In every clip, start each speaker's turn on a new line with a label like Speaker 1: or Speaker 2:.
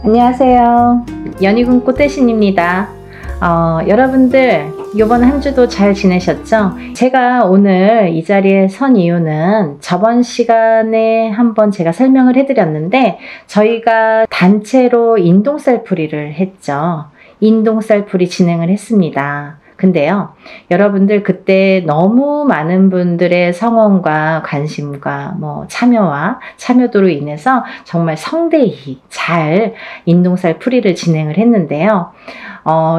Speaker 1: 안녕하세요. 연희군 꽃대신입니다. 여러분들 이번 한 주도 잘 지내셨죠? 제가 오늘 이 자리에 선 이유는 저번 시간에 한번 제가 설명을 해드렸는데 저희가 단체로 인동살풀이를 했죠. 인동살풀이 진행을 했습니다. 근데요, 여러분들 그때 너무 많은 분들의 성원과 관심과 참여도로 인해서 정말 성대히 잘 인동살풀이를 진행을 했는데요.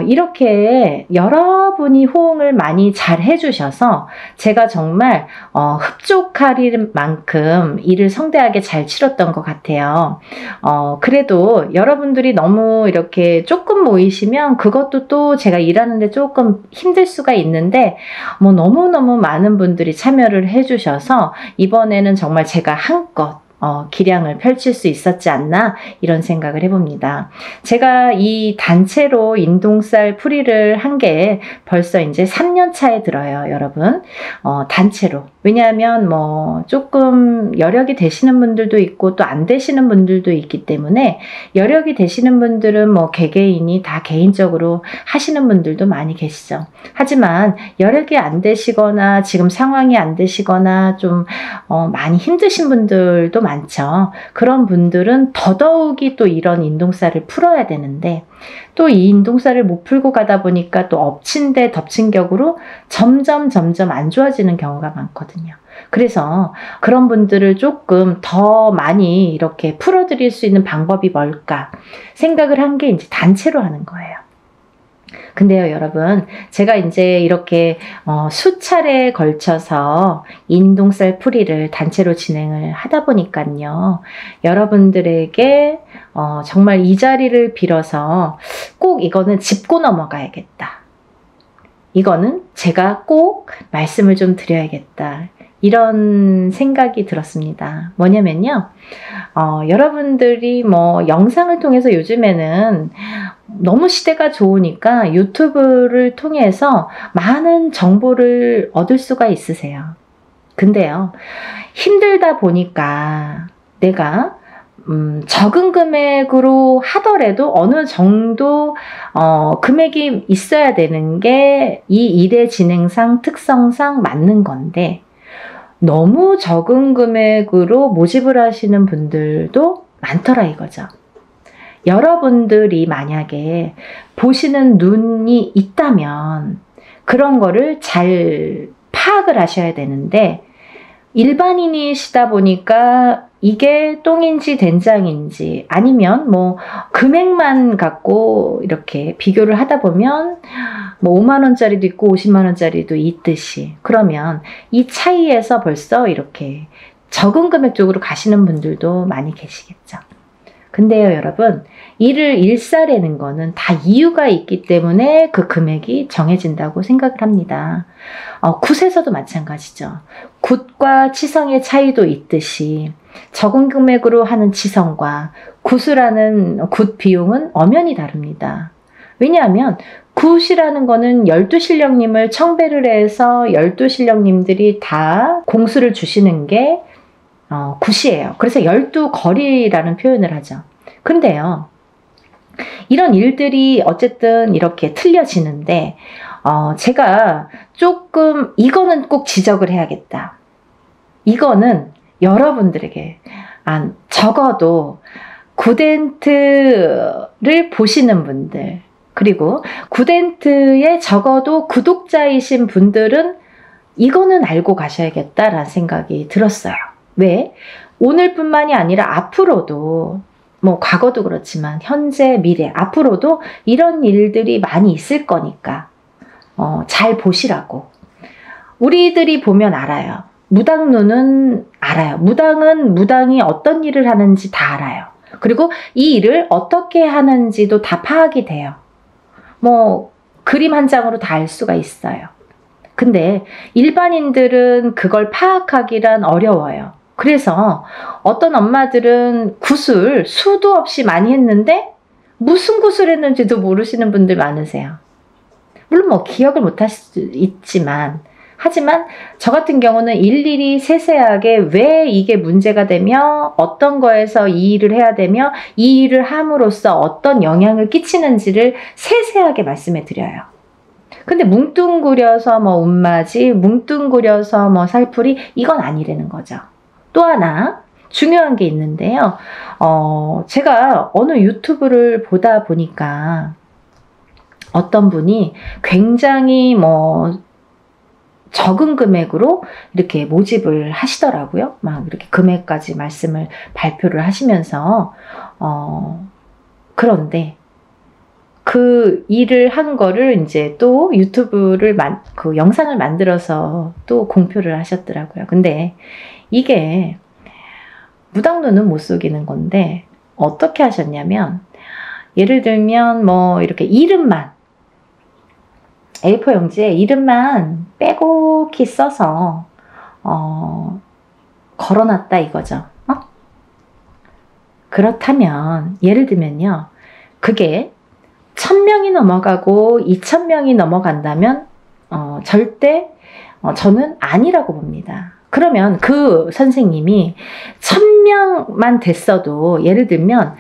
Speaker 1: 이렇게 여러분이 호응을 많이 잘 해주셔서 제가 정말 흡족할 만큼 일을 성대하게 잘 치렀던 것 같아요. 그래도 여러분들이 너무 이렇게 조금 모이시면 그것도 또 제가 일하는데 조금 힘들 수가 있는데 너무너무 많은 분들이 참여를 해주셔서 이번에는 정말 제가 한껏 기량을 펼칠 수 있었지 않나 이런 생각을 해봅니다. 제가 이 단체로 인동살 풀이를 한 게 벌써 이제 3년 차에 들어요, 여러분. 단체로. 왜냐하면 조금 여력이 되시는 분들도 있고 또 안 되시는 분들도 있기 때문에 여력이 되시는 분들은 개개인이 다 개인적으로 하시는 분들도 많이 계시죠. 하지만 여력이 안 되시거나 지금 상황이 안 되시거나 좀 많이 힘드신 분들도 많죠. 그런 분들은 더더욱이 또 이런 인동살을 풀어야 되는데 또 이 인동살을 못 풀고 가다 보니까 또 엎친 데 덮친 격으로 점점 안 좋아지는 경우가 많거든요. 그래서 그런 분들을 조금 더 많이 이렇게 풀어드릴 수 있는 방법이 뭘까 생각을 한 게 이제 단체로 하는 거예요. 근데요, 여러분, 제가 이제 이렇게 수차례에 걸쳐서 인동살 풀이를 단체로 진행을 하다 보니까요, 여러분들에게 정말 이 자리를 빌어서 꼭 이거는 짚고 넘어가야겠다. 이거는 제가 꼭 말씀을 좀 드려야겠다. 이런 생각이 들었습니다. 뭐냐면요, 여러분들이 영상을 통해서 요즘에는 너무 시대가 좋으니까 유튜브를 통해서 많은 정보를 얻을 수가 있으세요. 근데요, 힘들다 보니까 내가 적은 금액으로 하더라도 어느 정도 금액이 있어야 되는 게 이 일의 진행상 특성상 맞는 건데 너무 적은 금액으로 모집을 하시는 분들도 많더라 이거죠. 여러분들이 만약에 보시는 눈이 있다면 그런 거를 잘 파악을 하셔야 되는데 일반인이시다 보니까 이게 똥인지 된장인지 아니면 금액만 갖고 이렇게 비교를 하다 보면 5만 원짜리도 있고 50만 원짜리도 있듯이 그러면 이 차이에서 벌써 이렇게 적은 금액 쪽으로 가시는 분들도 많이 계시겠죠. 근데요, 여러분, 일을 일사라는 거는 다 이유가 있기 때문에 그 금액이 정해진다고 생각을 합니다. 굿에서도 마찬가지죠. 굿과 치성의 차이도 있듯이 적은 금액으로 하는 치성과 굿을 하는 굿 비용은 엄연히 다릅니다. 왜냐하면 굿이라는 거는 12신령님을 청배를 해서 12신령님들이 다 공수를 주시는 게 굿이에요. 그래서 12거리라는 표현을 하죠. 근데요, 이런 일들이 어쨌든 이렇게 틀려지는데 제가 조금 이거는 꼭 지적을 해야겠다. 이거는 여러분들에게 적어도 굿엔트를 보시는 분들 그리고 굿엔트에 적어도 구독자이신 분들은 이거는 알고 가셔야겠다라는 생각이 들었어요. 왜? 오늘뿐만이 아니라 앞으로도 과거도 그렇지만 현재, 미래, 앞으로도 이런 일들이 많이 있을 거니까 잘 보시라고. 우리들이 보면 알아요. 무당눈은 알아요. 무당은 무당이 어떤 일을 하는지 다 알아요. 그리고 이 일을 어떻게 하는지도 다 파악이 돼요. 그림 한 장으로 다 알 수가 있어요. 근데 일반인들은 그걸 파악하기란 어려워요. 그래서 어떤 엄마들은 굿을 수도 없이 많이 했는데 무슨 굿을 했는지도 모르시는 분들 많으세요. 물론 기억을 못 하실 수 있지만 하지만 저 같은 경우는 일일이 세세하게 왜 이게 문제가 되며 어떤 거에서 이 일을 해야 되며 이 일을 함으로써 어떤 영향을 끼치는지를 세세하게 말씀해 드려요. 근데 뭉뚱그려서 뭐 움맞이, 뭉뚱그려서 뭐 살풀이, 이건 아니라는 거죠. 또 하나 중요한 게 있는데요. 제가 어느 유튜브를 보다 보니까 어떤 분이 굉장히 뭐 적은 금액으로 이렇게 모집을 하시더라고요. 막 이렇게 금액까지 말씀을 발표를 하시면서 그런데 그 일을 한 거를 이제 또 유튜브를 그 영상을 만들어서 또 공표를 하셨더라고요. 근데 이게 무당론은 못 속이는 건데 어떻게 하셨냐면, 예를 들면 뭐 이렇게 이름만 A4 용지에 이름만 빼곡히 써서 걸어놨다 이거죠. 그렇다면 예를 들면요, 그게 1000명이 넘어가고 2000명이 넘어간다면 절대 저는 아니라고 봅니다. 그러면 그 선생님이 1000명만 됐어도, 예를 들면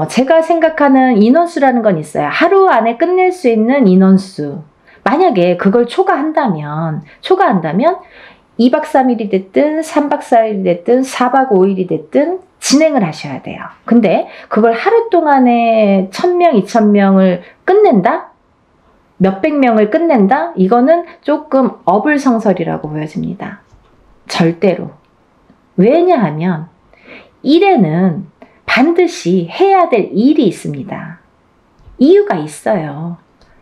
Speaker 1: 제가 생각하는 인원수라는 건 있어요. 하루 안에 끝낼 수 있는 인원수. 만약에 그걸 초과한다면 2박 3일이 됐든 3박 4일이 됐든 4박 5일이 됐든 진행을 하셔야 돼요. 근데 그걸 하루 동안에 1000명, 2000명을 끝낸다? 몇백 명을 끝낸다? 이거는 조금 어불성설이라고 보여집니다. 절대로. 왜냐하면 일에는 반드시 해야 될 일이 있습니다. 이유가 있어요.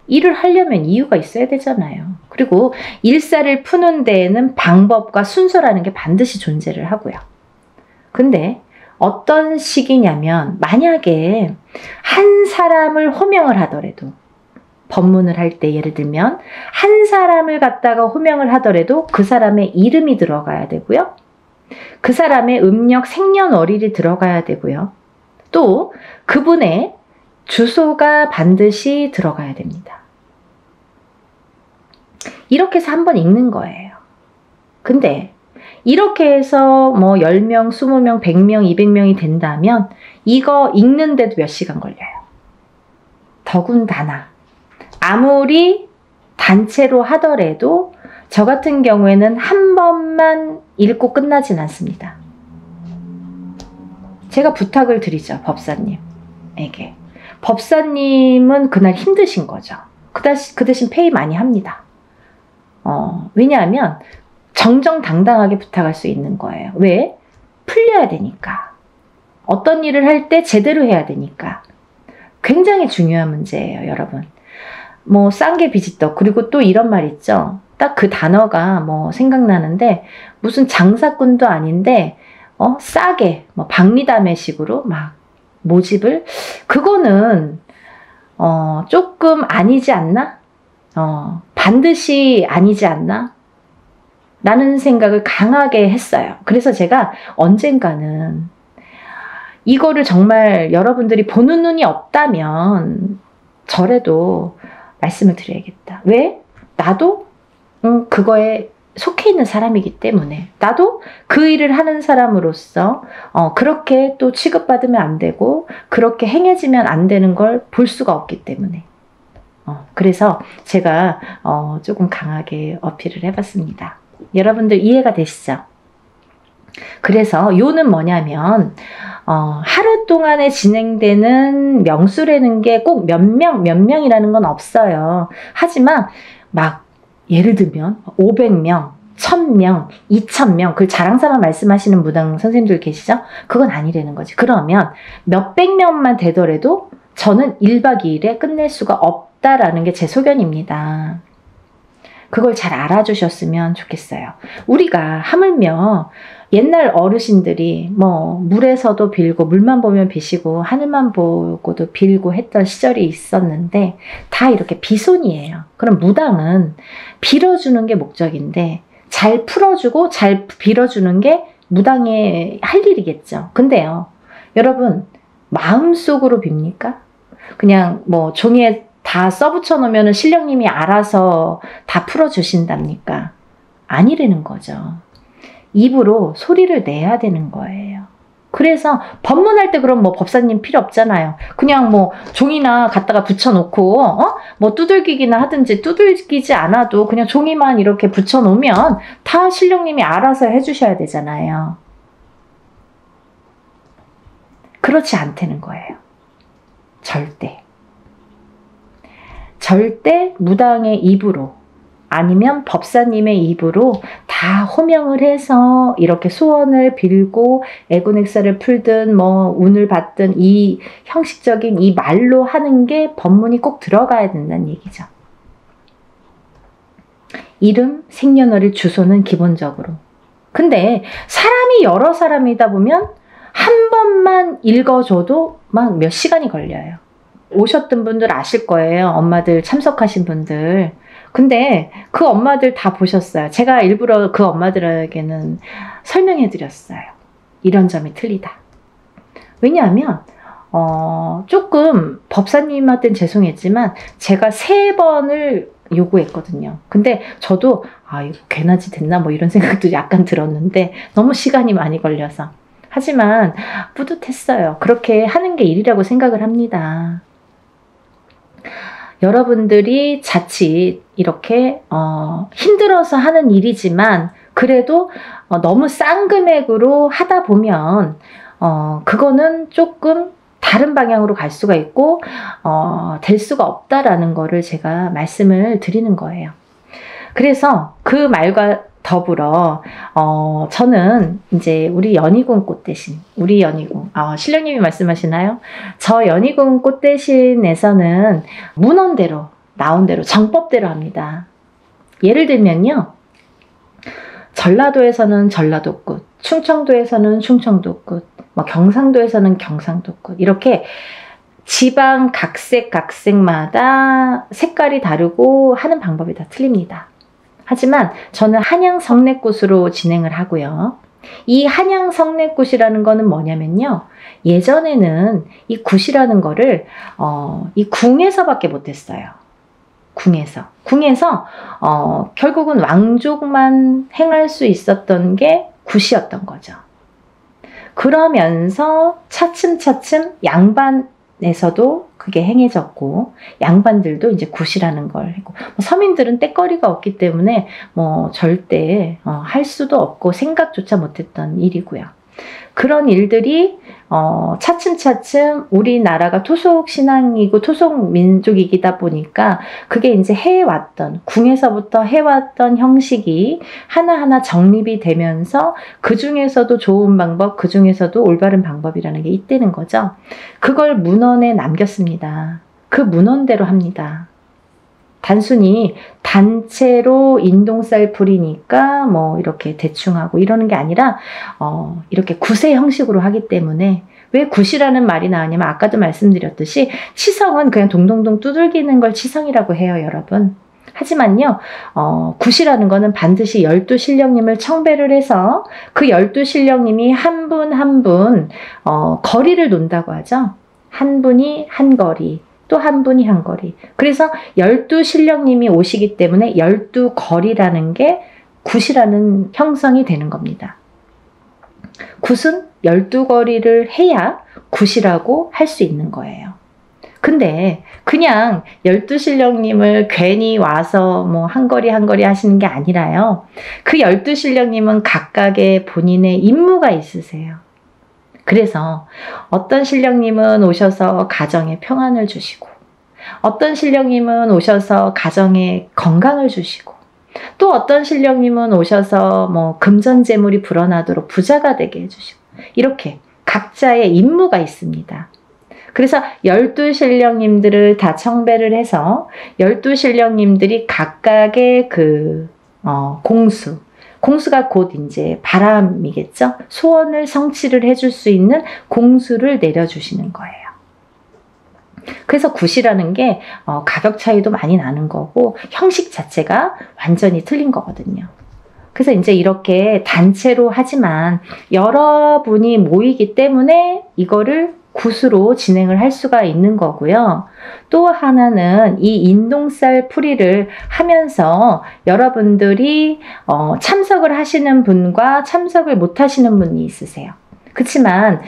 Speaker 1: 일을 하려면 이유가 있어야 되잖아요. 그리고 일사를 푸는 데에는 방법과 순서라는 게 반드시 존재를 하고요. 근데 어떤 식이냐면, 만약에 한 사람을 호명을 하더라도, 법문을 할 때 예를 들면 한 사람을 갖다가 호명을 하더라도 그 사람의 이름이 들어가야 되고요. 그 사람의 음력 생년월일이 들어가야 되고요. 또 그분의 주소가 반드시 들어가야 됩니다. 이렇게 해서 한번 읽는 거예요. 근데 이렇게 해서 뭐 10명, 20명, 100명, 200명이 된다면 이거 읽는데도 몇 시간 걸려요. 더군다나 아무리 단체로 하더라도 저 같은 경우에는 한 번만 읽고 끝나진 않습니다. 제가 부탁을 드리죠, 법사님에게. 법사님은 그날 힘드신 거죠. 그 대신 페이 많이 합니다. 왜냐하면 정정당당하게 부탁할 수 있는 거예요. 왜? 풀려야 되니까. 어떤 일을 할 때 제대로 해야 되니까. 굉장히 중요한 문제예요, 여러분. 뭐 싼 게 비지떡. 그리고 또 이런 말 있죠. 딱 그 단어가 뭐 생각나는데, 무슨 장사꾼도 아닌데 싸게 뭐 박리담회식으로 막 모집을, 그거는 조금 아니지 않나? 반드시 아니지 않나? 라는 생각을 강하게 했어요. 그래서 제가 언젠가는 이거를 정말 여러분들이 보는 눈이 없다면 저라도 말씀을 드려야겠다. 왜? 나도 그거에 속해 있는 사람이기 때문에, 나도 그 일을 하는 사람으로서 그렇게 또 취급받으면 안 되고 그렇게 행해지면 안 되는 걸 볼 수가 없기 때문에 그래서 제가 조금 강하게 어필을 해봤습니다. 여러분들 이해가 되시죠? 그래서 요는 뭐냐면 하루 동안에 진행되는 명수라는 게 꼭 몇 명이라는 건 없어요. 하지만 막 예를 들면 500명, 1000명, 2000명, 그걸 자랑삼아 말씀하시는 무당 선생님들 계시죠? 그건 아니라는 거지. 그러면 몇백 명만 되더라도 저는 1박 2일에 끝낼 수가 없다라는 게 제 소견입니다. 그걸 잘 알아주셨으면 좋겠어요. 우리가 하물며 옛날 어르신들이 뭐 물에서도 빌고 물만 보면 비시고 하늘만 보고도 빌고 했던 시절이 있었는데 다 이렇게 비손이에요. 그럼 무당은 빌어주는 게 목적인데 잘 풀어주고 잘 빌어주는 게 무당의 할 일이겠죠. 근데요, 여러분 마음속으로 빕니까? 그냥 뭐 종이에 다 써붙여 놓으면 신령님이 알아서 다 풀어주신답니까? 아니라는 거죠. 입으로 소리를 내야 되는 거예요. 그래서 법문할 때 그럼 뭐 법사님 필요 없잖아요. 그냥 뭐 종이나 갖다가 붙여놓고 뭐 두들기기나 하든지, 두들기지 않아도 그냥 종이만 이렇게 붙여놓으면 다 신령님이 알아서 해주셔야 되잖아요. 그렇지 않다는 거예요. 절대. 절대 무당의 입으로 아니면 법사님의 입으로 다 호명을 해서 이렇게 소원을 빌고 애군액사를 풀든 뭐 운을 받든 이 형식적인 이 말로 하는 게 법문이 꼭 들어가야 된다는 얘기죠. 이름, 생년월일, 주소는 기본적으로. 근데 사람이 여러 사람이다 보면 한 번만 읽어줘도 막 몇 시간이 걸려요. 오셨던 분들 아실 거예요. 엄마들 참석하신 분들. 근데 그 엄마들 다 보셨어요. 제가 일부러 그 엄마들에게는 설명해 드렸어요. 이런 점이 틀리다. 왜냐하면 조금 법사님한테는 죄송했지만 제가 3번을 요구했거든요. 근데 저도 이거 괜하지 됐나 뭐 이런 생각도 약간 들었는데 너무 시간이 많이 걸려서. 하지만 뿌듯했어요. 그렇게 하는 게 일이라고 생각을 합니다. 여러분들이 자칫 이렇게 힘들어서 하는 일이지만 그래도 너무 싼 금액으로 하다 보면 그거는 조금 다른 방향으로 갈 수가 있고 될 수가 없다라는 거를 제가 말씀을 드리는 거예요. 그래서 그 말과 더불어 저는 이제 우리 연희궁 꽃대신, 우리 연희궁 신령님이 말씀하시나요? 저 연희궁 꽃대신에서는 문헌대로 나온 대로 정법대로 합니다. 예를 들면요, 전라도에서는 전라도꽃, 충청도에서는 충청도꽃, 뭐 경상도에서는 경상도꽃, 이렇게 지방 각색마다 색깔이 다르고 하는 방법이 다 틀립니다. 하지만 저는 한양 성례꽃으로 진행을 하고요. 이 한양 성례꽃이라는 거는 뭐냐면요, 예전에는 이 굿이라는 거를 이 궁에서밖에 못했어요. 궁에서 결국은 왕족만 행할 수 있었던 게 굿이었던 거죠. 그러면서 차츰차츰 양반에서도 그게 행해졌고 양반들도 이제 굿이라는 걸 했고, 서민들은 떼거리가 없기 때문에 뭐 절대 할 수도 없고 생각조차 못했던 일이고요. 그런 일들이 차츰차츰 우리나라가 토속 신앙이고 토속 민족이다 보니까 그게 이제 해왔던, 궁에서부터 해왔던 형식이 하나하나 정립이 되면서 그 중에서도 좋은 방법, 그 중에서도 올바른 방법이라는 게 있다는 거죠. 그걸 문헌에 남겼습니다. 그 문헌대로 합니다. 단순히 단체로 인동쌀 풀이니까 뭐 이렇게 대충 하고 이러는 게 아니라 이렇게 굿의 형식으로 하기 때문에, 왜 굿이라는 말이 나오냐면 아까도 말씀드렸듯이 치성은 그냥 동동동 두들기는 걸 치성이라고 해요, 여러분. 하지만요, 굿이라는 거는 반드시 12신령님을 청배를 해서 그 12신령님이 한 분 한 분 거리를 논다고 하죠. 한 분이 한 거리, 또 한 분이 한 거리. 그래서 12신령님이 오시기 때문에 12거리라는 게 굿이라는 형성이 되는 겁니다. 굿은 12거리를 해야 굿이라고 할 수 있는 거예요. 근데 그냥 12신령님을 괜히 와서 뭐 한 거리 한 거리 하시는 게 아니라요, 그 12신령님은 각각의 본인의 임무가 있으세요. 그래서 어떤 신령님은 오셔서 가정에 평안을 주시고, 어떤 신령님은 오셔서 가정에 건강을 주시고, 또 어떤 신령님은 오셔서 뭐 금전재물이 불어나도록 부자가 되게 해주시고, 이렇게 각자의 임무가 있습니다. 그래서 12신령님들을 다 청배를 해서 12신령님들이 각각의 그 공수가 곧 이제 바람이겠죠. 소원을 성취를 해줄 수 있는 공수를 내려주시는 거예요. 그래서 굿이라는 게 가격 차이도 많이 나는 거고 형식 자체가 완전히 틀린 거거든요. 그래서 이제 이렇게 단체로 하지만 여러분이 모이기 때문에 이거를 굿으로 진행을 할 수가 있는 거고요. 또 하나는 이 인동살 풀이를 하면서 여러분들이 참석을 하시는 분과 참석을 못 하시는 분이 있으세요. 그렇지만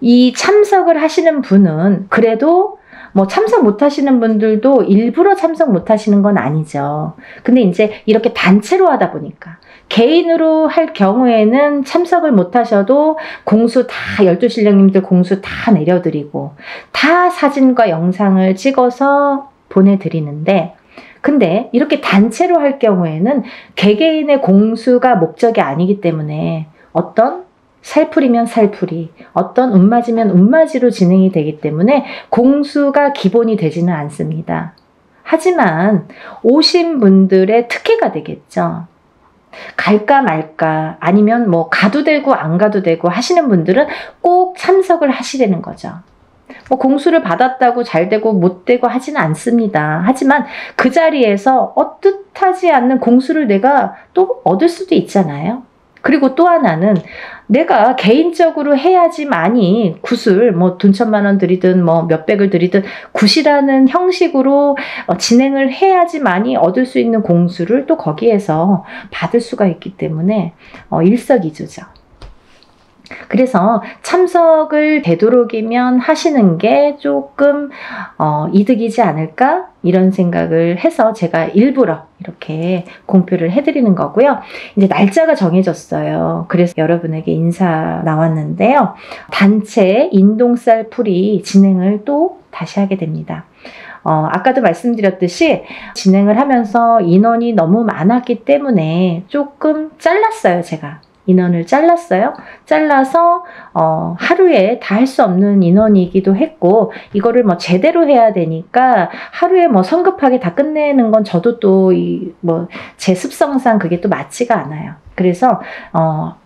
Speaker 1: 이 참석을 하시는 분은 그래도 뭐 참석 못 하시는 분들도 일부러 참석 못 하시는 건 아니죠. 근데 이제 이렇게 단체로 하다 보니까 개인으로 할 경우에는 참석을 못 하셔도 공수 다 12신령님들 공수 다 내려드리고 다 사진과 영상을 찍어서 보내드리는데, 근데 이렇게 단체로 할 경우에는 개개인의 공수가 목적이 아니기 때문에 어떤 살풀이면 살풀이, 어떤 운맞이면 운맞이로 진행이 되기 때문에 공수가 기본이 되지는 않습니다. 하지만 오신 분들의 특혜가 되겠죠. 갈까 말까, 아니면 뭐 가도 되고 안 가도 되고 하시는 분들은 꼭 참석을 하시려는 거죠. 뭐 공수를 받았다고 잘 되고 못 되고 하지는 않습니다. 하지만 그 자리에서 뜻하지 않는 공수를 내가 또 얻을 수도 있잖아요. 그리고 또 하나는 내가 개인적으로 해야지만이 굿을 뭐 돈 1,000만 원 들이든 뭐 몇백을 들이든 굿이라는 형식으로 진행을 해야지만이 얻을 수 있는 공수를 또 거기에서 받을 수가 있기 때문에 일석이조죠. 그래서 참석을 되도록이면 하시는 게 조금 이득이지 않을까 이런 생각을 해서 제가 일부러 이렇게 공표를 해드리는 거고요. 이제 날짜가 정해졌어요. 그래서 여러분에게 인사 나왔는데요. 단체 인동살 풀이 진행을 또 다시 하게 됩니다. 아까도 말씀드렸듯이 진행을 하면서 인원이 너무 많았기 때문에 조금 잘랐어요, 제가. 인원을 잘랐어요. 잘라서 하루에 다 할 수 없는 인원이기도 했고, 이거를 뭐 제대로 해야 되니까 하루에 뭐 성급하게 다 끝내는 건 저도 또 제 습성상 그게 또 맞지가 않아요. 그래서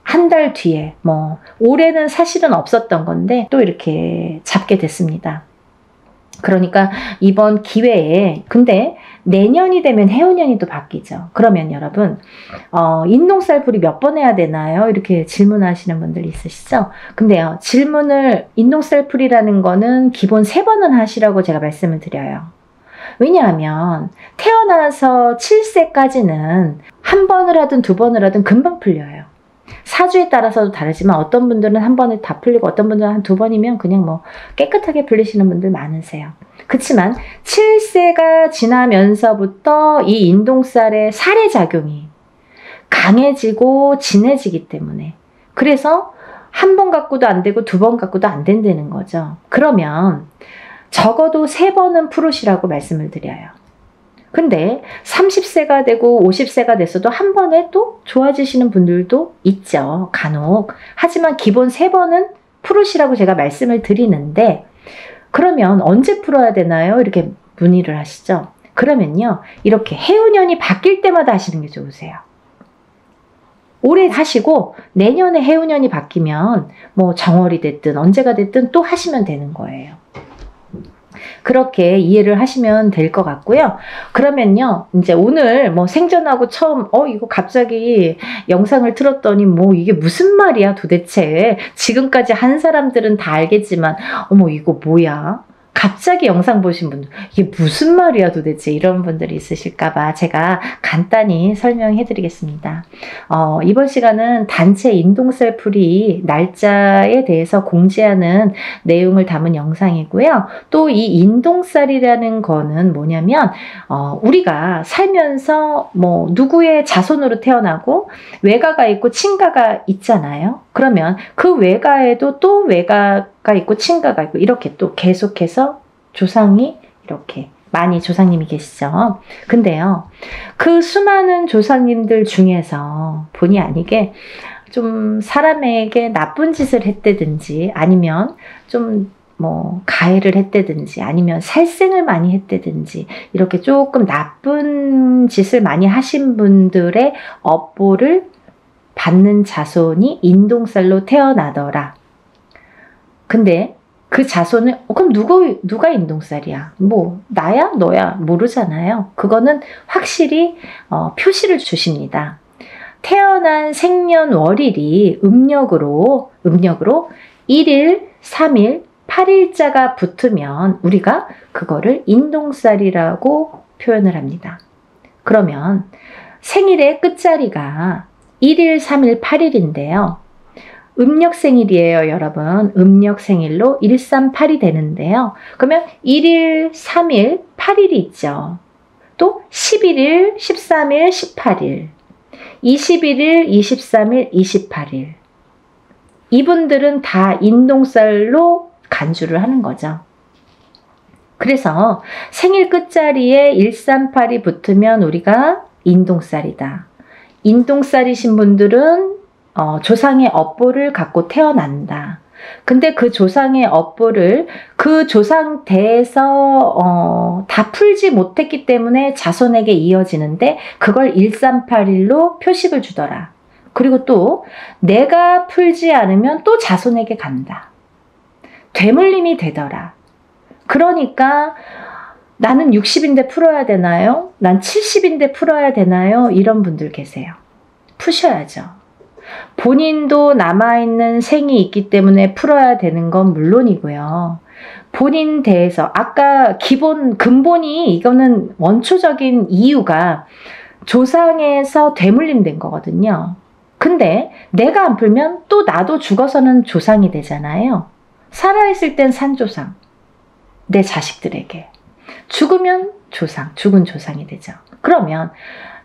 Speaker 1: 한 달 뒤에 뭐 올해는 사실은 없었던 건데 또 이렇게 잡게 됐습니다. 그러니까 이번 기회에, 근데 내년이 되면 해운년이 또 바뀌죠. 그러면 여러분 인동살풀이 몇 번 해야 되나요? 이렇게 질문하시는 분들 있으시죠? 근데요, 질문을 인동살풀이라는 거는 기본 3번은 하시라고 제가 말씀을 드려요. 왜냐하면 태어나서 7세까지는 한 번을 하든 2번을 하든 금방 풀려요. 사주에 따라서도 다르지만 어떤 분들은 한 번에 다 풀리고 어떤 분들은 한 2번이면 그냥 뭐 깨끗하게 풀리시는 분들 많으세요. 그렇지만 7세가 지나면서부터 이 인동살의 살해작용이 강해지고 진해지기 때문에, 그래서 한 번 갖고도 안 되고 2번 갖고도 안 된다는 거죠. 그러면 적어도 3번은 풀으시라고 말씀을 드려요. 근데 30세가 되고 50세가 됐어도 한 번에 또 좋아지시는 분들도 있죠, 간혹. 하지만 기본 3번은 풀으시라고 제가 말씀을 드리는데, 그러면 언제 풀어야 되나요? 이렇게 문의를 하시죠. 그러면요, 이렇게 해운년이 바뀔 때마다 하시는 게 좋으세요. 올해 하시고 내년에 해운년이 바뀌면 뭐 정월이 됐든 언제가 됐든 또 하시면 되는 거예요. 그렇게 이해를 하시면 될 것 같고요. 그러면요, 이제 오늘 뭐 생전하고 처음 이거 갑자기 영상을 틀었더니 뭐 이게 무슨 말이야 도대체, 지금까지 한 사람들은 다 알겠지만 어머 이거 뭐야, 갑자기 영상 보신 분들 이게 무슨 말이야 도대체 이런 분들이 있으실까봐 제가 간단히 설명해 드리겠습니다. 이번 시간은 단체 인동살풀이 날짜에 대해서 공지하는 내용을 담은 영상이고요. 또 이 인동살이라는 거는 뭐냐면 우리가 살면서 뭐 누구의 자손으로 태어나고 외가가 있고 친가가 있잖아요. 그러면 그 외가에도 또 외가가 있고 친가가 있고 이렇게 또 계속해서 조상이 이렇게 많이 조상님이 계시죠. 근데요, 그 수많은 조상님들 중에서 본의 아니게 좀 사람에게 나쁜 짓을 했다든지, 아니면 좀 뭐 가해를 했다든지, 아니면 살생을 많이 했다든지, 이렇게 조금 나쁜 짓을 많이 하신 분들의 업보를 받는 자손이 인동살로 태어나더라. 근데 그 자손은 그럼 누가 인동살이야? 뭐 나야 너야 모르잖아요. 그거는 확실히 표시를 주십니다. 태어난 생년월일이 음력으로 1일, 3일, 8일자가 붙으면 우리가 그거를 인동살이라고 표현을 합니다. 그러면 생일의 끝자리가 1일, 3일, 8일인데요. 음력 생일이에요, 여러분. 음력 생일로 138이 되는데요. 그러면 1일, 3일, 8일이 있죠. 또 11일, 13일, 18일, 21일, 23일, 28일. 이분들은 다 인동살로 간주를 하는 거죠. 그래서 생일 끝자리에 138이 붙으면 우리가 인동살이다. 인동살이신 분들은 조상의 업보를 갖고 태어난다. 근데 그 조상의 업보를 그 조상 대에서 다 풀지 못했기 때문에 자손에게 이어지는데 그걸 138일로 표식을 주더라. 그리고 또 내가 풀지 않으면 또 자손에게 간다. 되물림이 되더라. 그러니까 나는 60인데 풀어야 되나요? 난 70인데 풀어야 되나요? 이런 분들 계세요. 푸셔야죠. 본인도 남아있는 생이 있기 때문에 풀어야 되는 건 물론이고요. 본인 대해서 아까 근본이 이거는 원초적인 이유가 조상에서 되물림된 거거든요. 근데 내가 안 풀면 또 나도 죽어서는 조상이 되잖아요. 살아있을 땐 산조상, 내 자식들에게. 죽으면 조상, 죽은 조상이 되죠. 그러면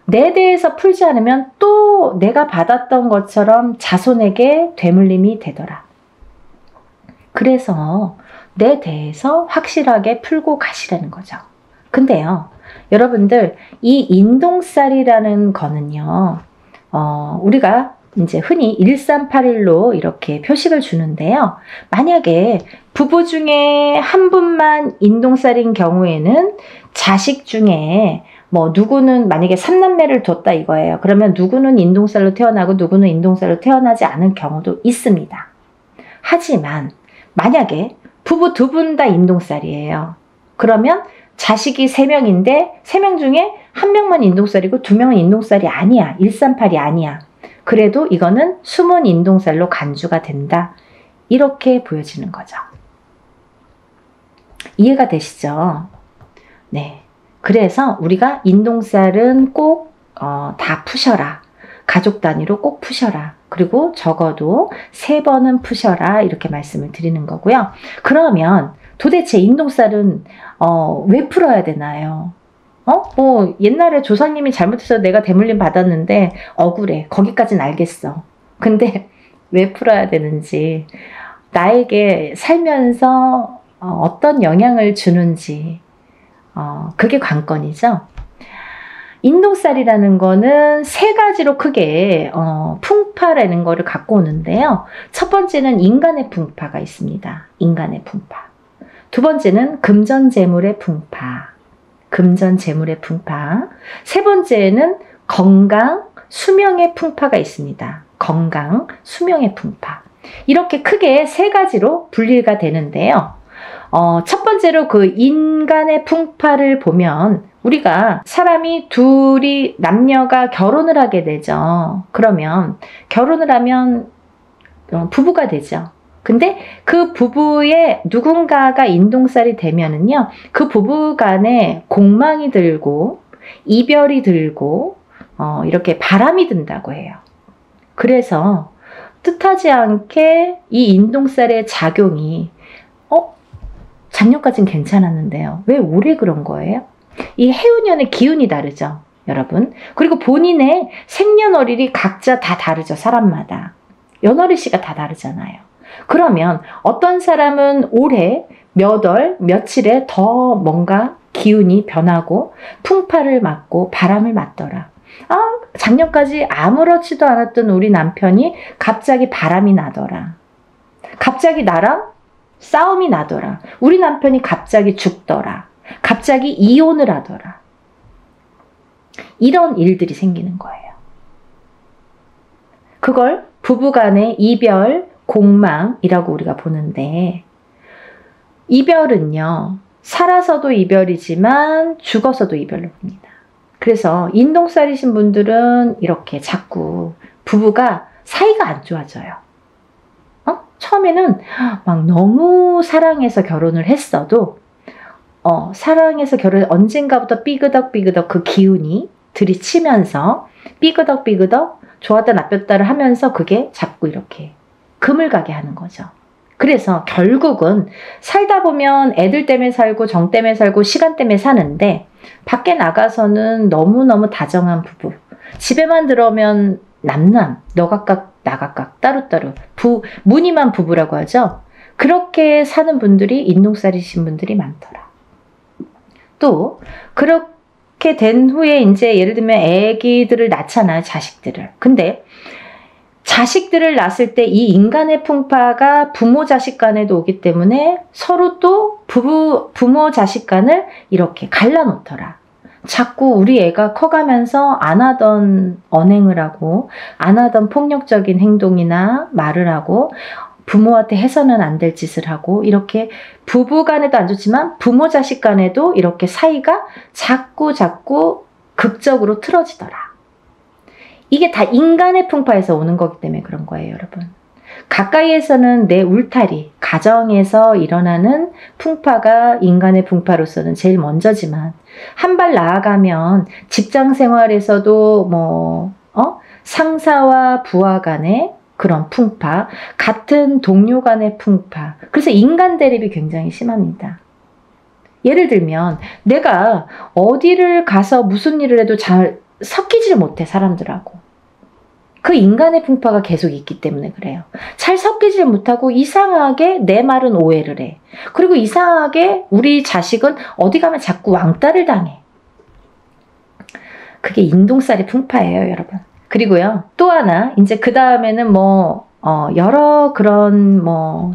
Speaker 1: 내 대해서 풀지 않으면 또 내가 받았던 것처럼 자손에게 되물림이 되더라. 그래서 내 대해서 확실하게 풀고 가시라는 거죠. 근데요, 여러분들, 이 인동살이라는 거는요, 우리가 이제 흔히 138일로 이렇게 표식을 주는데요. 만약에 부부 중에 한 분만 인동살인 경우에는 자식 중에 누구는 만약에 3남매를 뒀다 이거예요. 그러면 누구는 인동살로 태어나고 누구는 인동살로 태어나지 않은 경우도 있습니다. 하지만 만약에 부부 2분 다 인동살이에요. 그러면 자식이 3명인데 3명 중에 1명만 인동살이고 2명은 인동살이 아니야. 138이 아니야. 그래도 이거는 숨은 인동살로 간주가 된다. 이렇게 보여지는 거죠. 이해가 되시죠? 네. 그래서 우리가 인동살은 꼭 다 푸셔라. 가족 단위로 꼭 푸셔라. 그리고 적어도 3번은 푸셔라. 이렇게 말씀을 드리는 거고요. 그러면 도대체 인동살은 왜 풀어야 되나요? 옛날에 조상님이 잘못해서 내가 대물림 받았는데 억울해. 거기까진 알겠어. 근데 왜 풀어야 되는지, 나에게 살면서 어떤 영향을 주는지, 그게 관건이죠. 인동살이라는 거는 3가지로 크게 풍파라는 거를 갖고 오는데요. 첫 번째는 인간의 풍파가 있습니다. 인간의 풍파. 두 번째는 금전재물의 풍파. 금전재물의 풍파. 세 번째는 건강, 수명의 풍파가 있습니다. 건강, 수명의 풍파. 이렇게 크게 3가지로 분리가 되는데요. 첫 번째로 그 인간의 풍파를 보면 우리가 사람이 둘이 남녀가 결혼을 하게 되죠. 그러면 결혼을 하면 부부가 되죠. 근데 그 부부의 누군가가 인동살이 되면은요, 그 부부 간에 공망이 들고 이별이 들고 이렇게 바람이 든다고 해요. 그래서 뜻하지 않게 이 인동살의 작용이 작년까지는 괜찮았는데요. 왜 올해 그런 거예요? 이 해운년의 기운이 다르죠, 여러분. 그리고 본인의 생년월일이 각자 다 다르죠, 사람마다. 연월일씨가 다 다르잖아요. 그러면 어떤 사람은 올해 몇 월, 며칠에 더 뭔가 기운이 변하고 풍파를 맞고 바람을 맞더라. 작년까지 아무렇지도 않았던 우리 남편이 갑자기 바람이 나더라. 갑자기 나랑 싸움이 나더라. 우리 남편이 갑자기 죽더라. 갑자기 이혼을 하더라. 이런 일들이 생기는 거예요. 그걸 부부간의 이별, 공망이라고 우리가 보는데, 이별은요, 살아서도 이별이지만 죽어서도 이별로 봅니다. 그래서 인동살이신 분들은 이렇게 자꾸 부부가 사이가 안 좋아져요. 처음에는 막 너무 사랑해서 결혼을 했어도 사랑해서 결혼 언젠가부터 삐그덕삐그덕 그 기운이 들이치면서 삐그덕삐그덕 좋았다 나빴다를 하면서 그게 자꾸 이렇게 금을 가게 하는 거죠. 그래서 결국은 살다 보면 애들 때문에 살고 정 때문에 살고 시간 때문에 사는데 밖에 나가서는 너무너무 다정한 부부, 집에만 들어오면 남남, 너각각 나각각 따로따로 무늬만 부부라고 하죠. 그렇게 사는 분들이 인동살이신 분들이 많더라. 또 그렇게 된 후에 이제 예를 들면 애기들을 낳잖아요. 자식들을. 근데 자식들을 낳았을 때 이 인간의 풍파가 부모 자식 간에도 오기 때문에 서로 또 부모 자식 간을 이렇게 갈라놓더라. 자꾸 우리 애가 커가면서 안 하던 언행을 하고 안 하던 폭력적인 행동이나 말을 하고 부모한테 해서는 안 될 짓을 하고 이렇게 부부 간에도 안 좋지만 부모 자식 간에도 이렇게 사이가 자꾸 극적으로 틀어지더라. 이게 다 인간의 풍파에서 오는 거기 때문에 그런 거예요, 여러분. 가까이에서는 내 울타리, 가정에서 일어나는 풍파가 인간의 풍파로서는 제일 먼저지만 한 발 나아가면 직장 생활에서도 상사와 부하 간의 그런 풍파, 같은 동료 간의 풍파. 그래서 인간 대립이 굉장히 심합니다. 예를 들면 내가 어디를 가서 무슨 일을 해도 잘 섞이질 못해, 사람들하고. 그 인간의 풍파가 계속 있기 때문에 그래요. 잘 섞이질 못하고 이상하게 내 말은 오해를 해. 그리고 이상하게 우리 자식은 어디 가면 자꾸 왕따를 당해. 그게 인동살이 풍파예요, 여러분. 그리고요, 또 하나, 이제 그 다음에는 여러 그런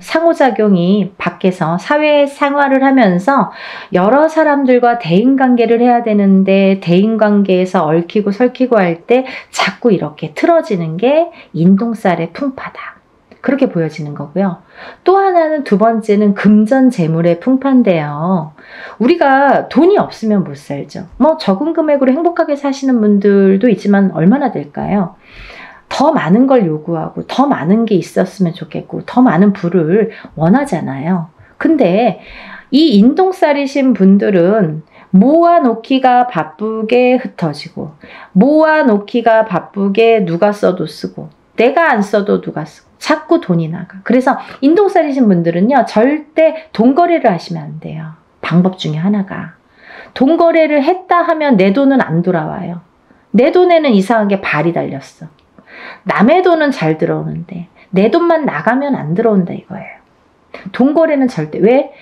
Speaker 1: 상호작용이 밖에서 사회 생활을 하면서 여러 사람들과 대인관계를 해야 되는데 대인관계에서 얽히고 설키고 할 때 자꾸 이렇게 틀어지는 게 인동살의 풍파다. 그렇게 보여지는 거고요. 또 하나는 두 번째는 금전재물의 풍파인데요. 우리가 돈이 없으면 못 살죠. 적은 금액으로 행복하게 사시는 분들도 있지만 얼마나 될까요? 더 많은 걸 요구하고 더 많은 게 있었으면 좋겠고 더 많은 부를 원하잖아요. 근데 이 인동살이신 분들은 모아놓기가 바쁘게 흩어지고 모아놓기가 바쁘게 누가 써도 쓰고 내가 안 써도 누가 쓰고 자꾸 돈이 나가. 그래서 인동살이신 분들은요, 절대 돈거래를 하시면 안 돼요. 방법 중에 하나가 돈거래를 했다 하면 내 돈은 안 돌아와요. 내 돈에는 이상하게 발이 달렸어. 남의 돈은 잘 들어오는데 내 돈만 나가면 안 들어온다 이거예요. 돈거래는 절대. 왜?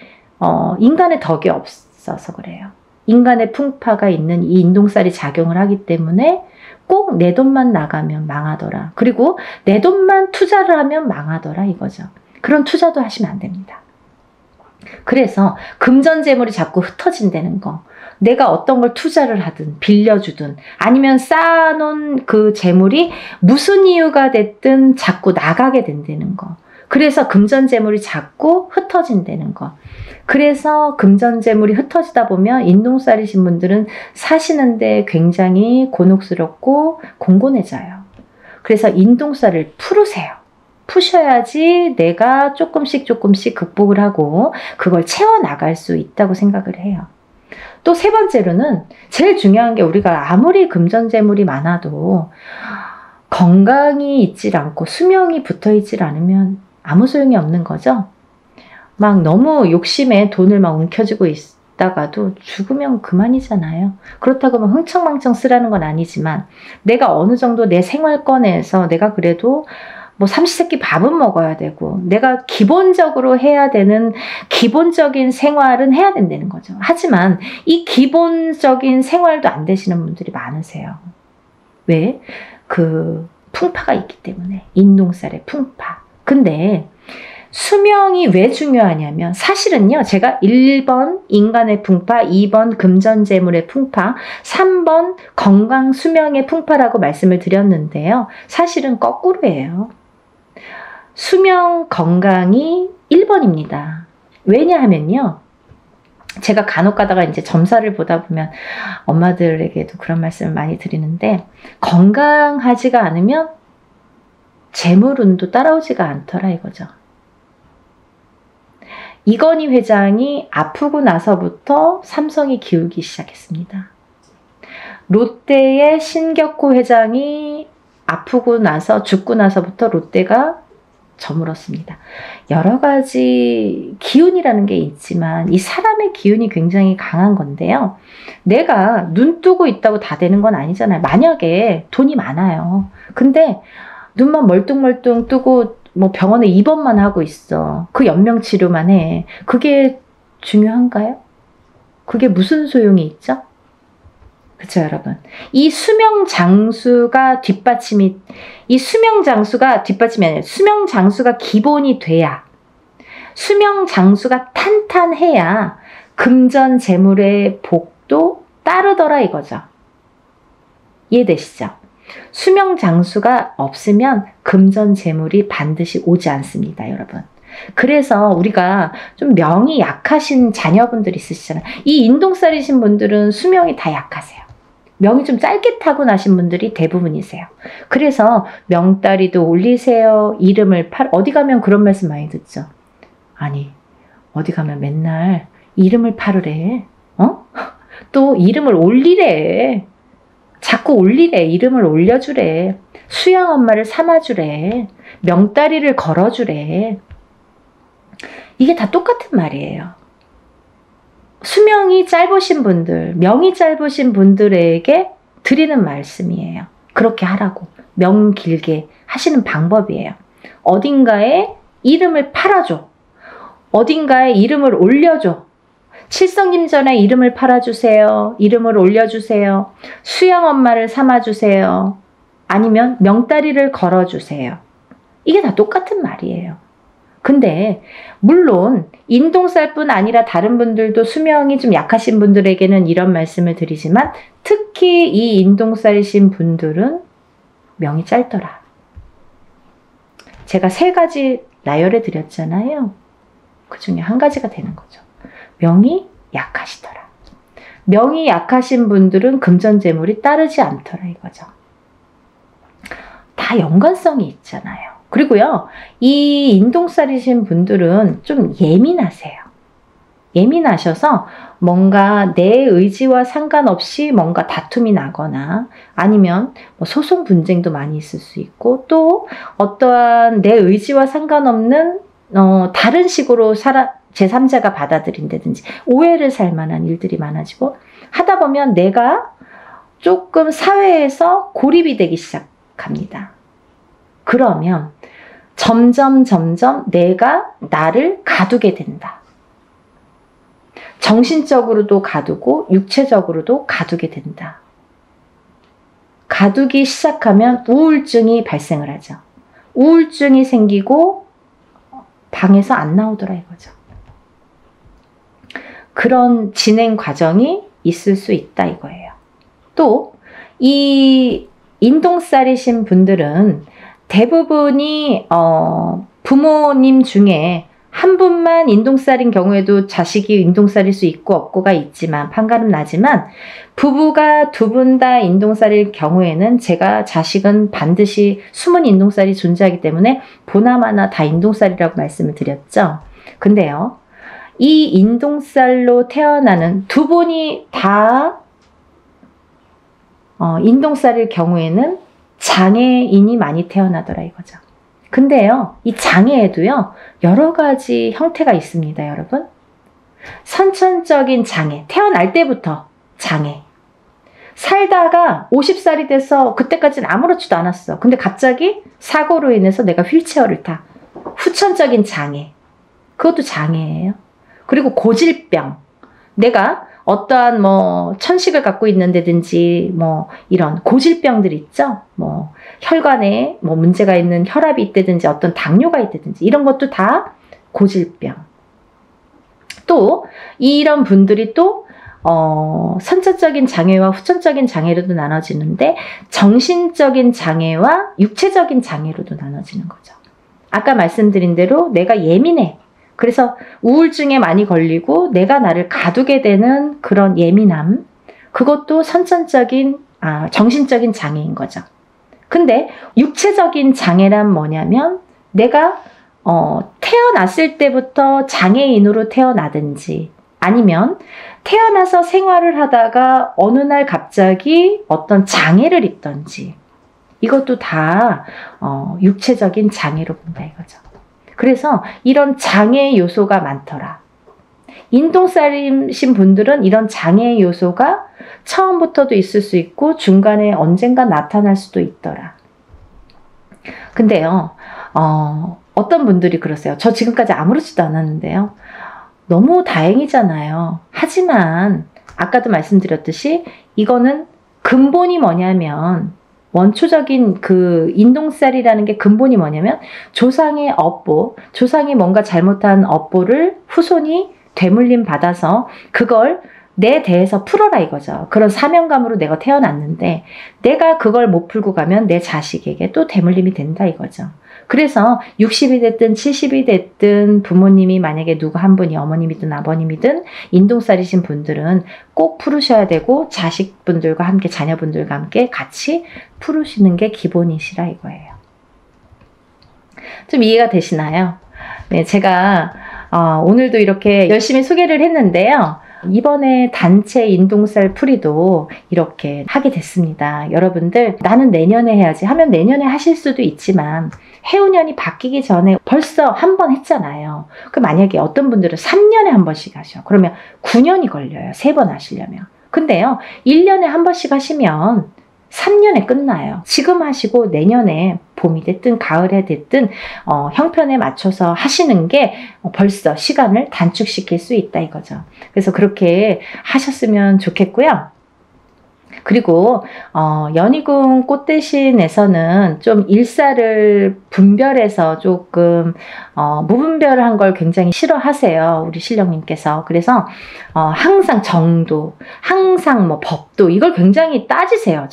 Speaker 1: 인간의 덕이 없어서 그래요. 인간의 풍파가 있는 이 인동살이 작용을 하기 때문에 꼭 내 돈만 나가면 망하더라. 그리고 내 돈만 투자를 하면 망하더라 이거죠. 그런 투자도 하시면 안 됩니다. 그래서 금전재물이 자꾸 흩어진다는 거. 내가 어떤 걸 투자를 하든 빌려주든 아니면 쌓아놓은 그 재물이 무슨 이유가 됐든 자꾸 나가게 된다는 거. 그래서 금전재물이 자꾸 흩어진다는 거. 그래서 금전재물이 흩어지다 보면 인동살이신 분들은 사시는데 굉장히 곤혹스럽고 공곤해져요. 그래서 인동살을 풀으세요. 푸셔야지 내가 조금씩 극복을 하고 그걸 채워나갈 수 있다고 생각을 해요. 또 세 번째로는 제일 중요한 게 우리가 아무리 금전재물이 많아도 건강이 있질 않고 수명이 붙어있질 않으면 아무 소용이 없는 거죠. 막 너무 욕심에 돈을 막 움켜쥐고 있다가도 죽으면 그만이잖아요. 그렇다고 막 흥청망청 쓰라는 건 아니지만 내가 어느 정도 내 생활권에서 내가 그래도 삼시세끼 밥은 먹어야 되고 내가 기본적으로 해야 되는 기본적인 생활은 해야 된다는 거죠. 하지만 이 기본적인 생활도 안 되시는 분들이 많으세요. 왜? 그 풍파가 있기 때문에. 인동살의 풍파. 근데 수명이 왜 중요하냐면 사실은요, 제가 1번 인간의 풍파, 2번 금전재물의 풍파, 3번 건강 수명의 풍파라고 말씀을 드렸는데요. 사실은 거꾸로예요. 수명 건강이 1번입니다. 왜냐하면요, 제가 간혹 가다가 이제 점사를 보다 보면 엄마들에게도 그런 말씀을 많이 드리는데 건강하지가 않으면 재물운도 따라오지가 않더라 이거죠. 이건희 회장이 아프고 나서부터 삼성이 기울기 시작했습니다. 롯데의 신격호 회장이 아프고 나서 죽고 나서부터 롯데가 저물었습니다. 여러 가지 기운이라는 게 있지만 이 사람의 기운이 굉장히 강한 건데요. 내가 눈 뜨고 있다고 다 되는 건 아니잖아요. 만약에 돈이 많아요. 근데 눈만 멀뚱멀뚱 뜨고 뭐 병원에 입원만 하고 있어. 그 연명치료만 해. 그게 중요한가요? 그게 무슨 소용이 있죠? 그쵸, 여러분? 이 수명 장수가 뒷받침이 아니라 수명 장수가 기본이 돼야, 수명 장수가 탄탄해야 금전 재물의 복도 따르더라 이거죠. 이해되시죠? 수명 장수가 없으면 금전 재물이 반드시 오지 않습니다, 여러분. 그래서 우리가 좀 명이 약하신 자녀분들 있으시잖아요. 이 인동살이신 분들은 수명이 다 약하세요. 명이 좀 짧게 타고나신 분들이 대부분이세요. 그래서 명다리도 올리세요. 이름을 어디 가면 그런 말씀 많이 듣죠. 아니, 어디 가면 맨날 이름을 팔으래. 또 이름을 올리래. 자꾸 올리래. 이름을 올려주래. 수양 엄마를 삼아주래. 명다리를 걸어주래. 이게 다 똑같은 말이에요. 수명이 짧으신 분들, 명이 짧으신 분들에게 드리는 말씀이에요. 그렇게 하라고. 명 길게 하시는 방법이에요. 어딘가에 이름을 팔아줘. 어딘가에 이름을 올려줘. 칠성김전에 이름을 팔아주세요. 이름을 올려주세요. 수양 엄마를 삼아주세요. 아니면 명다리를 걸어주세요. 이게 다 똑같은 말이에요. 근데 물론 인동살뿐 아니라 다른 분들도 수명이 좀 약하신 분들에게는 이런 말씀을 드리지만 특히 이 인동살이신 분들은 명이 짧더라. 제가 3가지 나열해 드렸잖아요. 그 중에 한 가지가 되는 거죠. 명이 약하시더라. 명이 약하신 분들은 금전재물이 따르지 않더라 이거죠. 다 연관성이 있잖아요. 그리고요, 이 인동살이신 분들은 좀 예민하세요. 예민하셔서 뭔가 내 의지와 상관없이 뭔가 다툼이 나거나 아니면 뭐 소송 분쟁도 많이 있을 수 있고 또 어떠한 내 의지와 상관없는 다른 식으로 제3자가 받아들인다든지 오해를 살 만한 일들이 많아지고 하다 보면 내가 조금 사회에서 고립이 되기 시작합니다. 그러면 점점 내가 나를 가두게 된다. 정신적으로도 가두고 육체적으로도 가두게 된다. 가두기 시작하면 우울증이 발생을 하죠. 우울증이 생기고 방에서 안 나오더라 이거죠. 그런 진행 과정이 있을 수 있다 이거예요. 또 이 인동살이신 분들은 대부분이 부모님 중에 한 분만 인동살인 경우에도 자식이 인동살일 수 있고 없고가 있지만 판가름 나지만 부부가 2분 다 인동살일 경우에는 제가 자식은 반드시 숨은 인동살이 존재하기 때문에 보나마나 다 인동살이라고 말씀을 드렸죠. 근데요, 이 인동살로 태어나는 2분이 다 인동살일 경우에는 장애인이 많이 태어나더라 이거죠. 근데요, 이 장애에도요, 여러 가지 형태가 있습니다, 여러분. 선천적인 장애, 태어날 때부터 장애. 살다가 50살이 돼서 그때까지는 아무렇지도 않았어. 근데 갑자기 사고로 인해서 내가 휠체어를 타. 후천적인 장애. 그것도 장애예요. 그리고 고질병. 내가 어떠한 천식을 갖고 있는다든지 이런 고질병들 있죠. 혈관에 문제가 있는 혈압이 있다든지 어떤 당뇨가 있다든지 이런 것도 다 고질병. 또 이런 분들이 또 선천적인 장애와 후천적인 장애로도 나눠지는데 정신적인 장애와 육체적인 장애로도 나눠지는 거죠. 아까 말씀드린 대로 내가 예민해. 그래서 우울증에 많이 걸리고 내가 나를 가두게 되는 그런 예민함, 그것도 선천적인 정신적인 장애인 거죠. 근데 육체적인 장애란 뭐냐면 내가 태어났을 때부터 장애인으로 태어나든지 아니면 태어나서 생활을 하다가 어느 날 갑자기 어떤 장애를 입던지 이것도 다 육체적인 장애로 본다 이거죠. 그래서 이런 장애 요소가 많더라. 인동살이신 분들은 이런 장애 요소가 처음부터도 있을 수 있고 중간에 언젠가 나타날 수도 있더라. 근데요, 어떤 분들이 그러세요. 저 지금까지 아무렇지도 않았는데요. 너무 다행이잖아요. 하지만 아까도 말씀드렸듯이 이거는 근본이 뭐냐면 원초적인 그 인동살이라는 게 근본이 뭐냐면 조상의 업보, 조상이 뭔가 잘못한 업보를 후손이 되물림 받아서 그걸 내 대에서 풀어라 이거죠. 그런 사명감으로 내가 태어났는데 내가 그걸 못 풀고 가면 내 자식에게 또 되물림이 된다 이거죠. 그래서 60이 됐든 70이 됐든 부모님이 만약에 누구 한 분이 어머님이든 아버님이든 인동살이신 분들은 꼭 풀으셔야 되고 자식분들과 함께 자녀분들과 함께 같이 풀으시는 게 기본이시라 이거예요. 좀 이해가 되시나요? 네, 제가 오늘도 이렇게 열심히 소개를 했는데요. 이번에 단체 인동살 풀이도 이렇게 하게 됐습니다. 여러분들 나는 내년에 해야지 하면 내년에 하실 수도 있지만 해운년이 바뀌기 전에 벌써 한 번 했잖아요. 그 만약에 어떤 분들은 3년에 한 번씩 하셔. 그러면 9년이 걸려요. 3번 하시려면. 근데요. 1년에 한 번씩 하시면 3년에 끝나요. 지금 하시고 내년에 봄이 됐든 가을에 됐든 형편에 맞춰서 하시는 게 벌써 시간을 단축시킬 수 있다 이거죠. 그래서 그렇게 하셨으면 좋겠고요. 그리고 연희궁 꽃대신에서는 좀 일사를 분별해서 조금 무분별한 걸 굉장히 싫어하세요. 우리 신령님께서. 그래서 항상 정도, 항상 뭐 법도 이걸 굉장히 따지세요.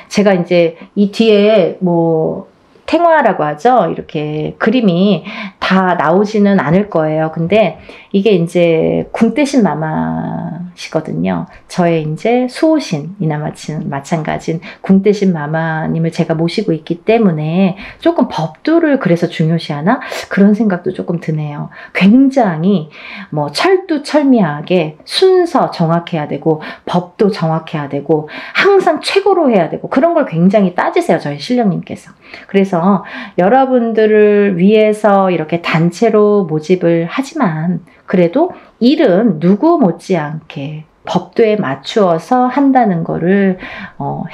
Speaker 1: 제가 이제 이 뒤에 뭐 탱화라고 하죠. 이렇게 그림이 다 나오지는 않을 거예요. 근데 이게 이제 궁대신 마마시거든요. 저의 이제 수호신이나 마찬가지인 궁대신 마마님을 제가 모시고 있기 때문에 조금 법도를 그래서 중요시하나? 그런 생각도 조금 드네요. 굉장히 뭐 철두철미하게 순서 정확해야 되고 법도 정확해야 되고 항상 최고로 해야 되고 그런 걸 굉장히 따지세요. 저희 신령님께서. 그래서 여러분들을 위해서 이렇게 단체로 모집을 하지만 그래도 일은 누구 못지않게 법도에 맞추어서 한다는 거를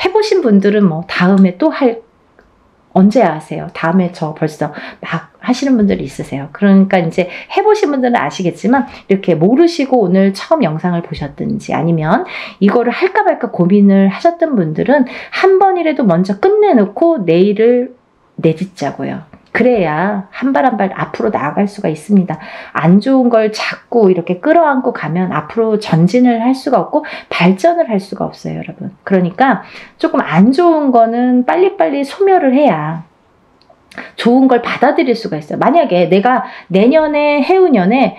Speaker 1: 해보신 분들은 뭐 다음에 또 언제 하세요? 다음에 저 벌써 막 하시는 분들이 있으세요. 그러니까 이제 해보신 분들은 아시겠지만 이렇게 모르시고 오늘 처음 영상을 보셨든지 아니면 이거를 할까 말까 고민을 하셨던 분들은 한 번이라도 먼저 끝내놓고 내일을 내딛자고요. 그래야 한 발 한 발 앞으로 나아갈 수가 있습니다. 안 좋은 걸 자꾸 이렇게 끌어안고 가면 앞으로 전진을 할 수가 없고 발전을 할 수가 없어요, 여러분. 그러니까 조금 안 좋은 거는 빨리빨리 소멸을 해야 좋은 걸 받아들일 수가 있어요. 만약에 내가 내년에 해운년에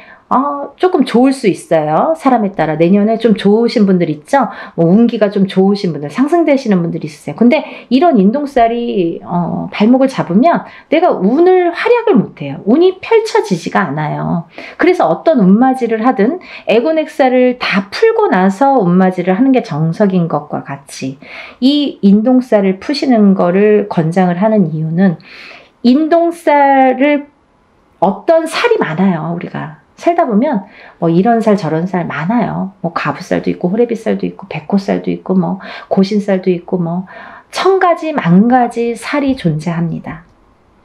Speaker 1: 조금 좋을 수 있어요. 사람에 따라 내년에 좀 좋으신 분들 있죠. 뭐 운기가 좀 좋으신 분들, 상승되시는 분들이 있으세요. 근데 이런 인동살이 발목을 잡으면 내가 운을 활약을 못해요. 운이 펼쳐지지가 않아요. 그래서 어떤 운맞이를 하든 애군액살을 다 풀고 나서 운맞이를 하는 게 정석인 것과 같이 이 인동살을 푸시는 거를 권장을 하는 이유는 인동살을 어떤 살이 많아요. 우리가 살다 보면 뭐 이런 살 저런 살 많아요. 뭐 가부살도 있고 호래비살도 있고 백호살도 있고 뭐 고신살도 있고 뭐 천가지 만가지 살이 존재합니다.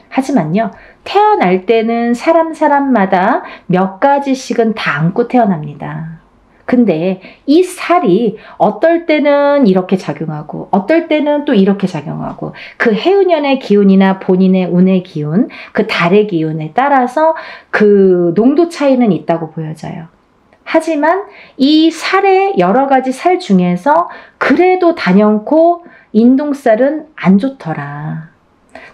Speaker 1: 하지만요. 태어날 때는 사람마다 몇 가지씩은 다 안고 태어납니다. 근데 이 살이 어떨 때는 이렇게 작용하고 어떨 때는 또 이렇게 작용하고 그 해운년의 기운이나 본인의 운의 기운, 그 달의 기운에 따라서 그 농도 차이는 있다고 보여져요. 하지만 이 살의 여러 가지 살 중에서 그래도 단연코 인동살은 안 좋더라.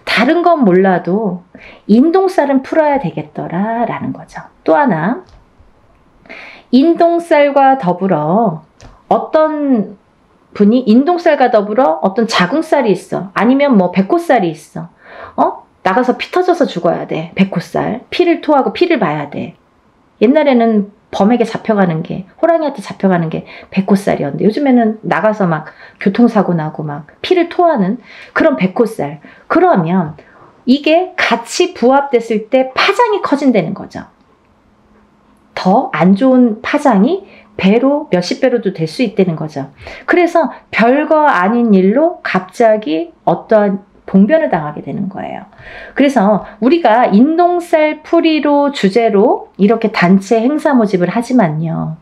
Speaker 1: 다른 건 몰라도 인동살은 풀어야 되겠더라 라는 거죠. 또 하나 인동살과 더불어 어떤 분이 인동살과 더불어 어떤 자궁살이 있어. 아니면 뭐 백호살이 있어. 나가서 피 터져서 죽어야 돼. 백호살. 피를 토하고 피를 봐야 돼. 옛날에는 범에게 잡혀가는 게, 호랑이한테 잡혀가는 게 백호살이었는데 요즘에는 나가서 막 교통사고 나고 막 피를 토하는 그런 백호살. 그러면 이게 같이 부합됐을 때 파장이 커진다는 거죠. 더 안 좋은 파장이 배로 몇십 배로도 될 수 있다는 거죠. 그래서 별거 아닌 일로 갑자기 어떠한 봉변을 당하게 되는 거예요. 그래서 우리가 인동살 풀이로 주제로 이렇게 단체 행사 모집을 하지만요.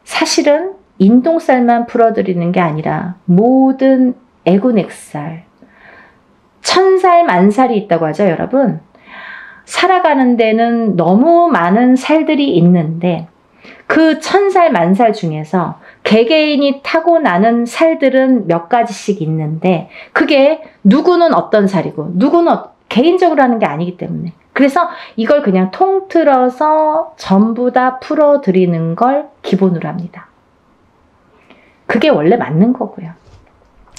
Speaker 1: 사실은 인동살만 풀어드리는 게 아니라 모든 애군액살, 천살 만살이 있다고 하죠, 여러분. 살아가는 데는 너무 많은 살들이 있는데 그 천살 만살 중에서 개개인이 타고나는 살들은 몇 가지씩 있는데 그게 누구는 어떤 살이고 누구는 개인적으로 하는 게 아니기 때문에 그래서 이걸 그냥 통틀어서 전부 다 풀어드리는 걸 기본으로 합니다. 그게 원래 맞는 거고요.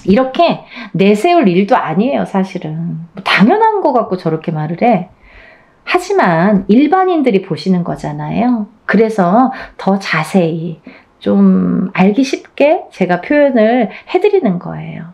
Speaker 1: 이렇게 내세울 일도 아니에요, 사실은. 당연한 거 갖고 저렇게 말을 해. 하지만 일반인들이 보시는 거잖아요. 그래서 더 자세히 좀 알기 쉽게 제가 표현을 해드리는 거예요.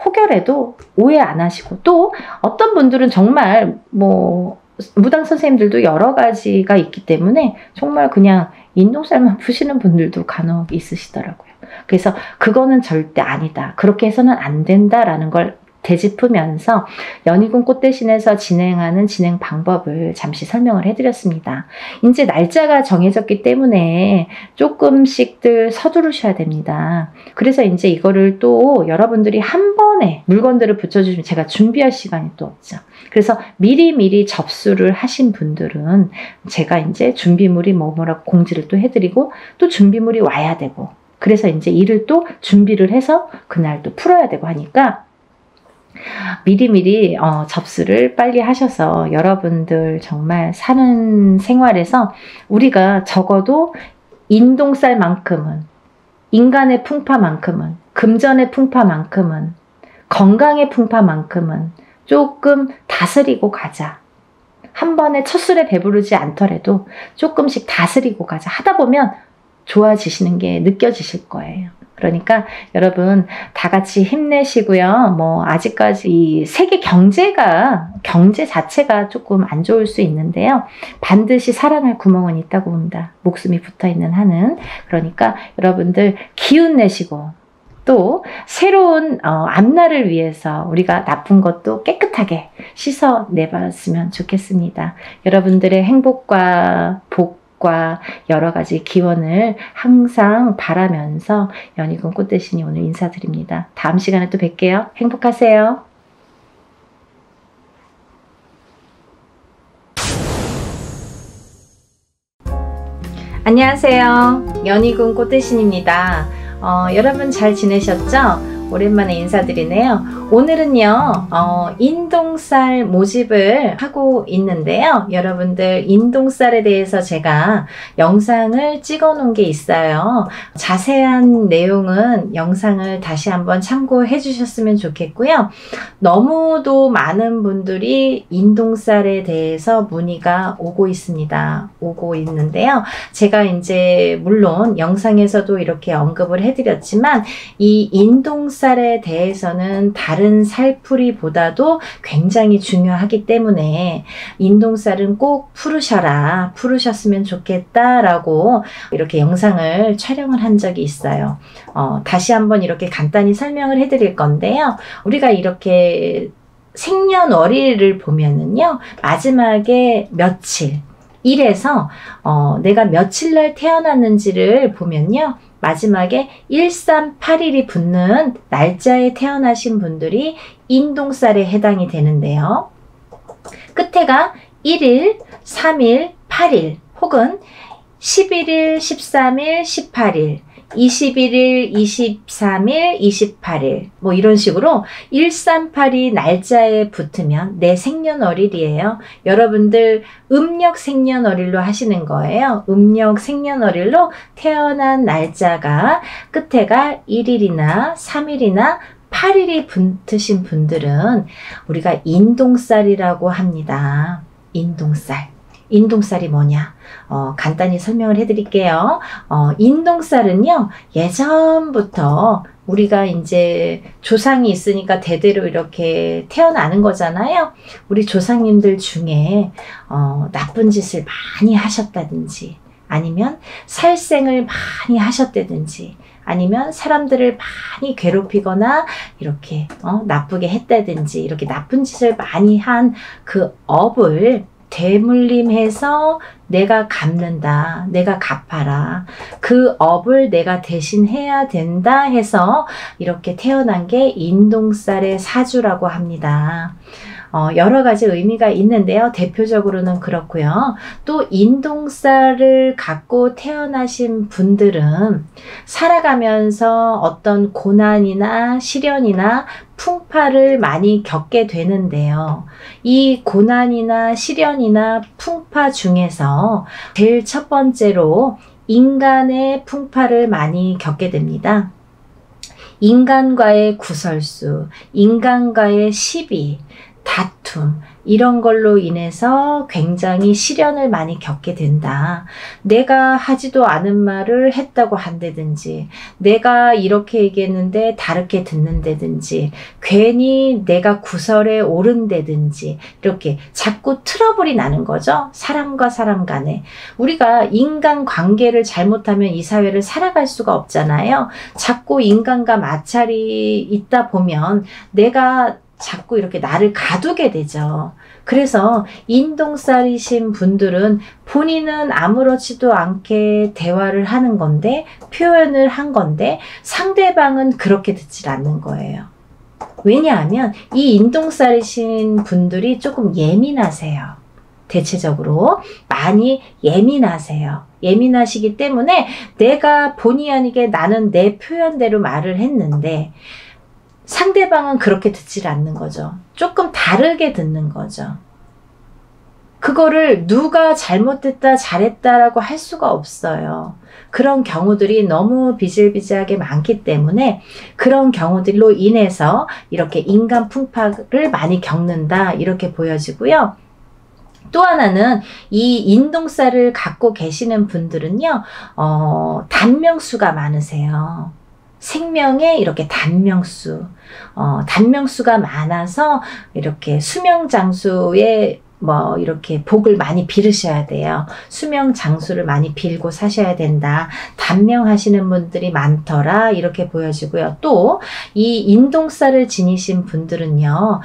Speaker 1: 혹여라도 오해 안 하시고 또 어떤 분들은 정말 무당 선생님들도 여러 가지가 있기 때문에 정말 그냥 인동살만 푸시는 분들도 간혹 있으시더라고요. 그래서 그거는 절대 아니다. 그렇게 해서는 안 된다라는 걸 되짚으면서 연희군 꽃대신에서 진행하는 진행 방법을 잠시 설명을 해드렸습니다. 이제 날짜가 정해졌기 때문에 조금씩들 서두르셔야 됩니다. 그래서 이제 이거를 또 여러분들이 한 번에 물건들을 붙여주시면 제가 준비할 시간이 또 없죠. 그래서 미리미리 접수를 하신 분들은 제가 이제 준비물이 뭐라고 공지를 또 해드리고 또 준비물이 와야 되고 그래서 이제 일을 또 준비를 해서 그날 또 풀어야 되고 하니까 미리미리 접수를 빨리 하셔서 여러분들 정말 사는 생활에서 우리가 적어도 인동살만큼은 인간의 풍파만큼은 금전의 풍파만큼은 건강의 풍파만큼은 조금 다스리고 가자. 한 번에 첫술에 배부르지 않더라도 조금씩 다스리고 가자. 하다 보면 좋아지시는 게 느껴지실 거예요. 그러니까 여러분 다 같이 힘내시고요. 아직까지 이 세계 경제 자체가 조금 안 좋을 수 있는데요. 반드시 살아날 구멍은 있다고 봅니다. 목숨이 붙어있는 한은. 그러니까 여러분들 기운 내시고 또 새로운 앞날을 위해서 우리가 나쁜 것도 깨끗하게 씻어내봤으면 좋겠습니다. 여러분들의 행복과 복 여러 가지 기원을 항상 바라면서 연희군 꽃대신이 오늘 인사드립니다. 다음 시간에 또 뵐게요. 행복하세요. 안녕하세요. 연희군 꽃대신입니다. 여러분 잘 지내셨죠? 오랜만에 인사드리네요. 오늘은요 인동살 모집을 하고 있는데요. 여러분들 인동살에 대해서 제가 영상을 찍어 놓은 게 있어요. 자세한 내용은 영상을 다시 한번 참고해 주셨으면 좋겠고요. 너무도 많은 분들이 인동살에 대해서 문의가 오고 있는데요. 제가 이제 물론 영상에서도 이렇게 언급을 해드렸지만 이 인동살에 대해서는 다른 살풀이보다도 굉장히 중요하기 때문에 인동살은 꼭 풀으셨으면 좋겠다라고 이렇게 영상을 촬영을 한 적이 있어요. 다시 한번 이렇게 간단히 설명을 해드릴 건데요. 우리가 이렇게 생년월일을 보면은요, 마지막에 며칠, 일에서 내가 며칠 날 태어났는지를 보면요, 마지막에 1381이 붙는 날짜에 태어나신 분들이 인동살에 해당이 되는데요. 끝에가 1일, 3일, 8일 혹은 11일, 13일, 18일 21일, 23일, 28일 이런 식으로 138이 날짜에 붙으면 내 생년월일이에요. 여러분들 음력 생년월일로 하시는 거예요. 음력 생년월일로 태어난 날짜가 끝에가 1일이나 3일이나 8일이 붙으신 분들은 우리가 인동살이라고 합니다. 인동살. 인동살이 뭐냐? 간단히 설명을 해드릴게요. 인동살은요, 예전부터 우리가 이제 조상이 있으니까 대대로 이렇게 태어나는 거잖아요. 우리 조상님들 중에 나쁜 짓을 많이 하셨다든지, 아니면 살생을 많이 하셨다든지, 아니면 사람들을 많이 괴롭히거나 이렇게 나쁘게 했다든지, 이렇게 나쁜 짓을 많이 한 그 업을 되물림해서 내가 갚는다, 내가 갚아라, 그 업을 내가 대신해야 된다 해서 이렇게 태어난 게 인동살의 사주라고 합니다. 여러 가지 의미가 있는데요. 대표적으로는 그렇고요. 또 인동살을 갖고 태어나신 분들은 살아가면서 어떤 고난이나 시련이나 풍파를 많이 겪게 되는데요. 이 고난이나 시련이나 풍파 중에서 제일 첫 번째로 인간의 풍파를 많이 겪게 됩니다. 인간과의 구설수, 인간과의 시비, 다툼, 이런 걸로 인해서 굉장히 시련을 많이 겪게 된다. 내가 하지도 않은 말을 했다고 한다든지, 내가 이렇게 얘기했는데 다르게 듣는다든지, 괜히 내가 구설에 오른다든지, 이렇게 자꾸 트러블이 나는 거죠. 사람과 사람 간에. 우리가 인간 관계를 잘못하면 이 사회를 살아갈 수가 없잖아요. 자꾸 인간과 마찰이 있다 보면 내가 자꾸 이렇게 나를 가두게 되죠. 그래서 인동살이신 분들은 본인은 아무렇지도 않게 대화를 하는 건데, 표현을 한 건데, 상대방은 그렇게 듣질 않는 거예요. 왜냐하면 이 인동살이신 분들이 조금 예민하세요. 대체적으로 많이 예민하세요. 예민하시기 때문에 내가 본의 아니게 나는 내 표현대로 말을 했는데 상대방은 그렇게 듣질 않는 거죠. 조금 다르게 듣는 거죠. 그거를 누가 잘못했다 잘했다라고 할 수가 없어요. 그런 경우들이 너무 비일비재하게 많기 때문에 그런 경우들로 인해서 이렇게 인간 풍파를 많이 겪는다, 이렇게 보여지고요. 또 하나는 이 인동살을 갖고 계시는 분들은요, 단명수가 많으세요. 생명에 이렇게 단명수가 많아서 이렇게 수명장수에 이렇게 복을 많이 빌으셔야 돼요. 수명장수를 많이 빌고 사셔야 된다. 단명하시는 분들이 많더라, 이렇게 보여지고요. 또 이 인동살을 지니신 분들은요,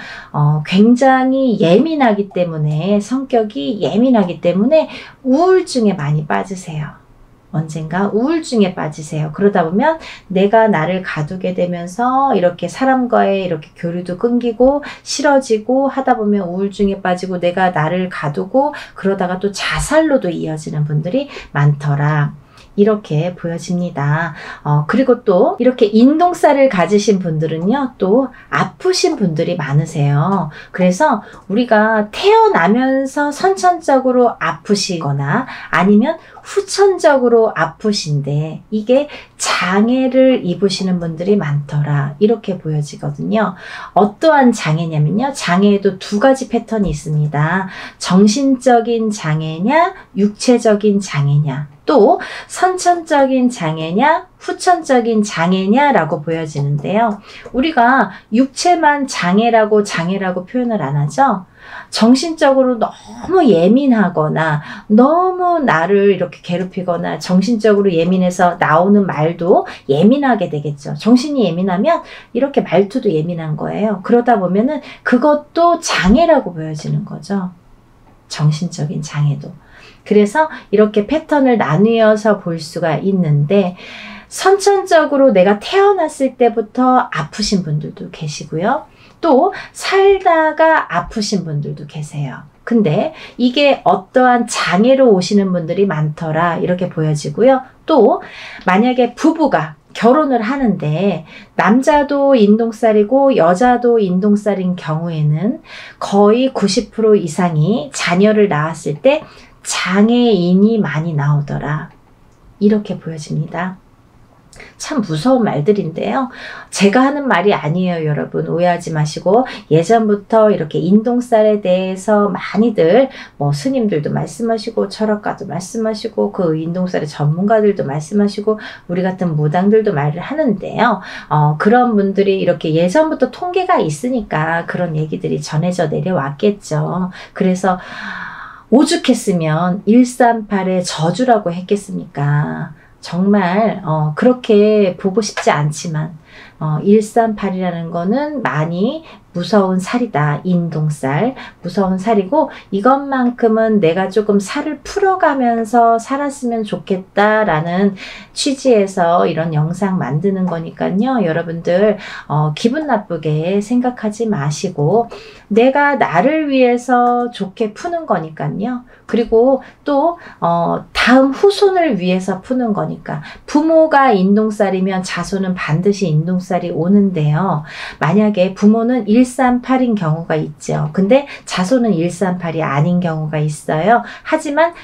Speaker 1: 굉장히 예민하기 때문에, 성격이 예민하기 때문에 우울증에 많이 빠지세요. 언젠가 우울증에 빠지세요. 그러다 보면 내가 나를 가두게 되면서 이렇게 사람과의 이렇게 교류도 끊기고 싫어지고 하다 보면 우울증에 빠지고 내가 나를 가두고 그러다가 또 자살로도 이어지는 분들이 많더라, 이렇게 보여집니다. 그리고 또 이렇게 인동살을 가지신 분들은요, 또 아프신 분들이 많으세요. 그래서 우리가 태어나면서 선천적으로 아프시거나 아니면 후천적으로 아프신데 이게 장애를 입으시는 분들이 많더라, 이렇게 보여지거든요. 어떠한 장애냐면요, 장애에도 두 가지 패턴이 있습니다. 정신적인 장애냐, 육체적인 장애냐, 또 선천적인 장애냐, 후천적인 장애냐라고 보여지는데요. 우리가 육체만 장애라고 표현을 안 하죠. 정신적으로 너무 예민하거나 너무 나를 이렇게 괴롭히거나 정신적으로 예민해서 나오는 말도 예민하게 되겠죠. 정신이 예민하면 이렇게 말투도 예민한 거예요. 그러다 보면은 그것도 장애라고 보여지는 거죠. 정신적인 장애도. 그래서 이렇게 패턴을 나누어서 볼 수가 있는데, 선천적으로 내가 태어났을 때부터 아프신 분들도 계시고요. 또 살다가 아프신 분들도 계세요. 근데 이게 어떠한 장애로 오시는 분들이 많더라, 이렇게 보여지고요. 또 만약에 부부가 결혼을 하는데 남자도 인동살이고 여자도 인동살인 경우에는 거의 90% 이상이 자녀를 낳았을 때 장애인이 많이 나오더라, 이렇게 보여집니다. 참 무서운 말들인데요. 제가 하는 말이 아니에요, 여러분. 오해하지 마시고, 예전부터 이렇게 인동살에 대해서 많이들 뭐 스님들도 말씀하시고 철학가도 말씀하시고 그 인동살의 전문가들도 말씀하시고 우리 같은 무당들도 말을 하는데요. 그런 분들이 이렇게 예전부터 통계가 있으니까 그런 얘기들이 전해져 내려왔겠죠. 그래서 오죽했으면 138의 저주라고 했겠습니까? 정말 그렇게 보고 싶지 않지만 138이라는 거는 많이 무서운 살이다. 인동살. 무서운 살이고 이것만큼은 내가 조금 살을 풀어가면서 살았으면 좋겠다라는 취지에서 이런 영상 만드는 거니까요. 여러분들 기분 나쁘게 생각하지 마시고 내가 나를 위해서 좋게 푸는 거니까요. 그리고 또 다음 후손을 위해서 푸는 거니까 부모가 인동살이면 자손은 반드시 인동살이 오는데요. 만약에 부모는 138인 경우가 있죠. 근데 자손은 138이 아닌 경우가 있어요. 하지만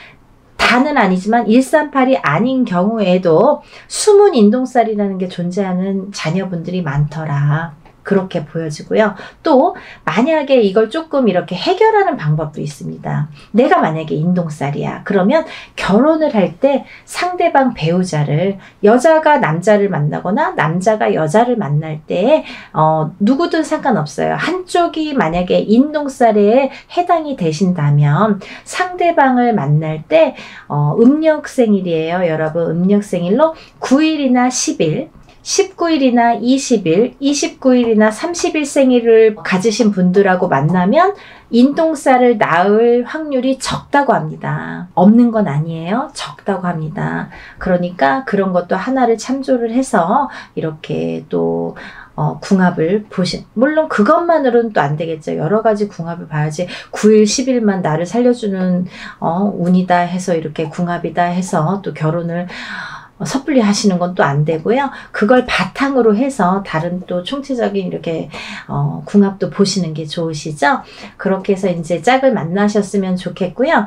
Speaker 1: 다는 아니지만 138이 아닌 경우에도 숨은 인동살이라는 게 존재하는 자녀분들이 많더라. 그렇게 보여지고요. 또 만약에 이걸 조금 이렇게 해결하는 방법도 있습니다. 내가 만약에 인동살이야. 그러면 결혼을 할 때 상대방 배우자를 여자가 남자를 만나거나 남자가 여자를 만날 때 누구든 상관없어요. 한쪽이 만약에 인동살에 해당이 되신다면 상대방을 만날 때 음력생일이에요. 여러분 음력생일로 9일이나 10일 19일이나 20일, 29일이나 30일 생일을 가지신 분들하고 만나면 인동살을 낳을 확률이 적다고 합니다. 없는 건 아니에요. 적다고 합니다. 그러니까 그런 것도 하나를 참조를 해서 이렇게 또 궁합을 물론 그것만으로는 또 안 되겠죠. 여러 가지 궁합을 봐야지 9일, 10일만 나를 살려주는 운이다 해서 이렇게 궁합이다 해서 또 결혼을 섣불리 하시는 건 또 안 되고요. 그걸 바탕으로 해서 다른 또 총체적인 이렇게 궁합도 보시는 게 좋으시죠. 그렇게 해서 이제 짝을 만나셨으면 좋겠고요.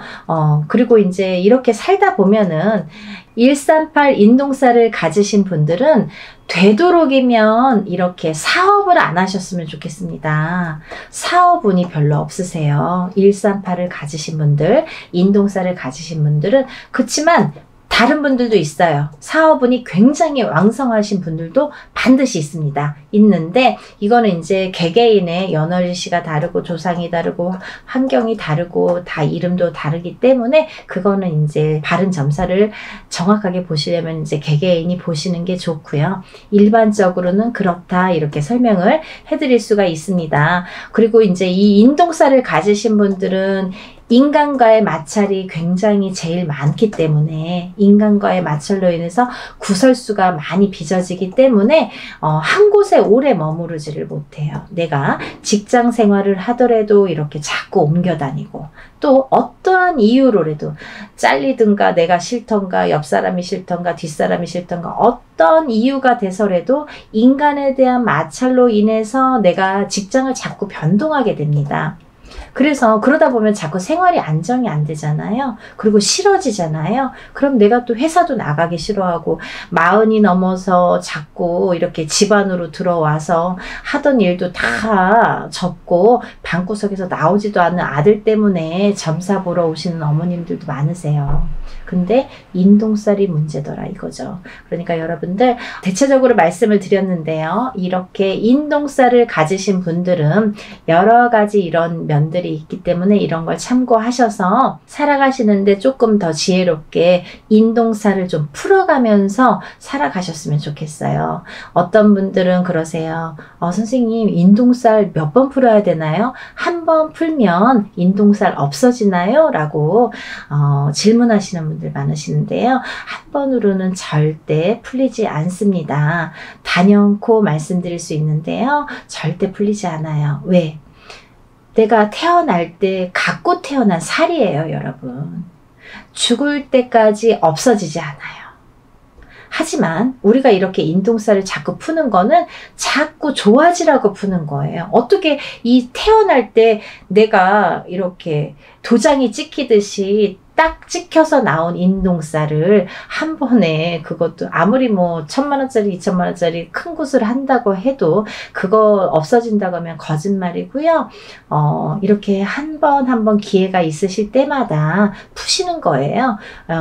Speaker 1: 그리고 이제 이렇게 살다 보면은 138 인동살을 가지신 분들은 되도록이면 이렇게 사업을 안 하셨으면 좋겠습니다. 사업운이 별로 없으세요. 138을 가지신 분들, 인동살을 가지신 분들은. 그렇지만 다른 분들도 있어요. 사업운이 굉장히 왕성하신 분들도 반드시 있습니다. 있는데 이거는 이제 개개인의 연월일시가 다르고 조상이 다르고 환경이 다르고 다 이름도 다르기 때문에 그거는 이제 바른 점사를 정확하게 보시려면 이제 개개인이 보시는 게 좋고요. 일반적으로는 그렇다 이렇게 설명을 해드릴 수가 있습니다. 그리고 이제 이 인동살을 가지신 분들은 인간과의 마찰이 굉장히 제일 많기 때문에 인간과의 마찰로 인해서 구설수가 많이 빚어지기 때문에 한 곳에 오래 머무르지를 못해요. 내가 직장 생활을 하더라도 이렇게 자꾸 옮겨 다니고 또 어떠한 이유로라도 잘리든가 내가 싫던가 옆 사람이 싫던가 뒷사람이 싫던가 어떤 이유가 돼서라도 인간에 대한 마찰로 인해서 내가 직장을 자꾸 변동하게 됩니다. 그래서 그러다 보면 자꾸 생활이 안정이 안 되잖아요. 그리고 싫어지잖아요. 그럼 내가 또 회사도 나가기 싫어하고 40이 넘어서 자꾸 이렇게 집안으로 들어와서 하던 일도 다 접고 방구석에서 나오지도 않는 아들 때문에 점사 보러 오시는 어머님들도 많으세요. 근데 인동살이 문제더라 이거죠. 그러니까 여러분들 대체적으로 말씀을 드렸는데요. 이렇게 인동살을 가지신 분들은 여러 가지 이런 면들이 있기 때문에 이런 걸 참고하셔서 살아가시는데 조금 더 지혜롭게 인동살을 좀 풀어가면서 살아가셨으면 좋겠어요. 어떤 분들은 그러세요. 선생님 인동살 몇 번 풀어야 되나요? 한 번 풀면 인동살 없어지나요? 라고 질문하시는 분들 많으시는데요. 한 번으로는 절대 풀리지 않습니다. 단연코 말씀드릴 수 있는데요. 절대 풀리지 않아요. 왜? 내가 태어날 때 갖고 태어난 살이에요, 여러분. 죽을 때까지 없어지지 않아요. 하지만 우리가 이렇게 인동살을 자꾸 푸는 거는 자꾸 좋아지라고 푸는 거예요. 어떻게 이 태어날 때 내가 이렇게 도장이 찍히듯이 딱 찍혀서 나온 인동살을 한 번에, 그것도 아무리 뭐 1,000만원짜리 2,000만원짜리 큰 곳을 한다고 해도 그거 없어진다고 하면 거짓말이고요. 이렇게 한 번 기회가 있으실 때마다 푸시는 거예요.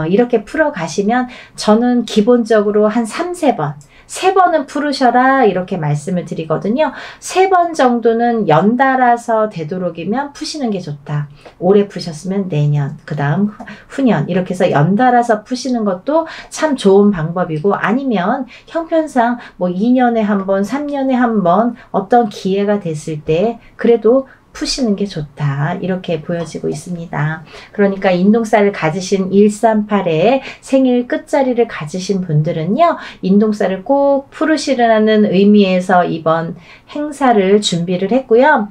Speaker 1: 이렇게 풀어 가시면 저는 기본적으로 한 3-4번, 3번은 풀으셔라 이렇게 말씀을 드리거든요. 3번 정도는 연달아서 되도록이면 푸시는 게 좋다. 올해 푸셨으면 내년, 그 다음 후년, 이렇게 해서 연달아서 푸시는 것도 참 좋은 방법이고, 아니면 형편상 뭐 2년에 한 번, 3년에 한 번 어떤 기회가 됐을 때 그래도 푸시는 게 좋다, 이렇게 보여지고 있습니다. 그러니까 인동살을 가지신 138에 생일 끝자리를 가지신 분들은요, 인동살을 꼭 풀으시라는 의미에서 이번 행사를 준비를 했고요.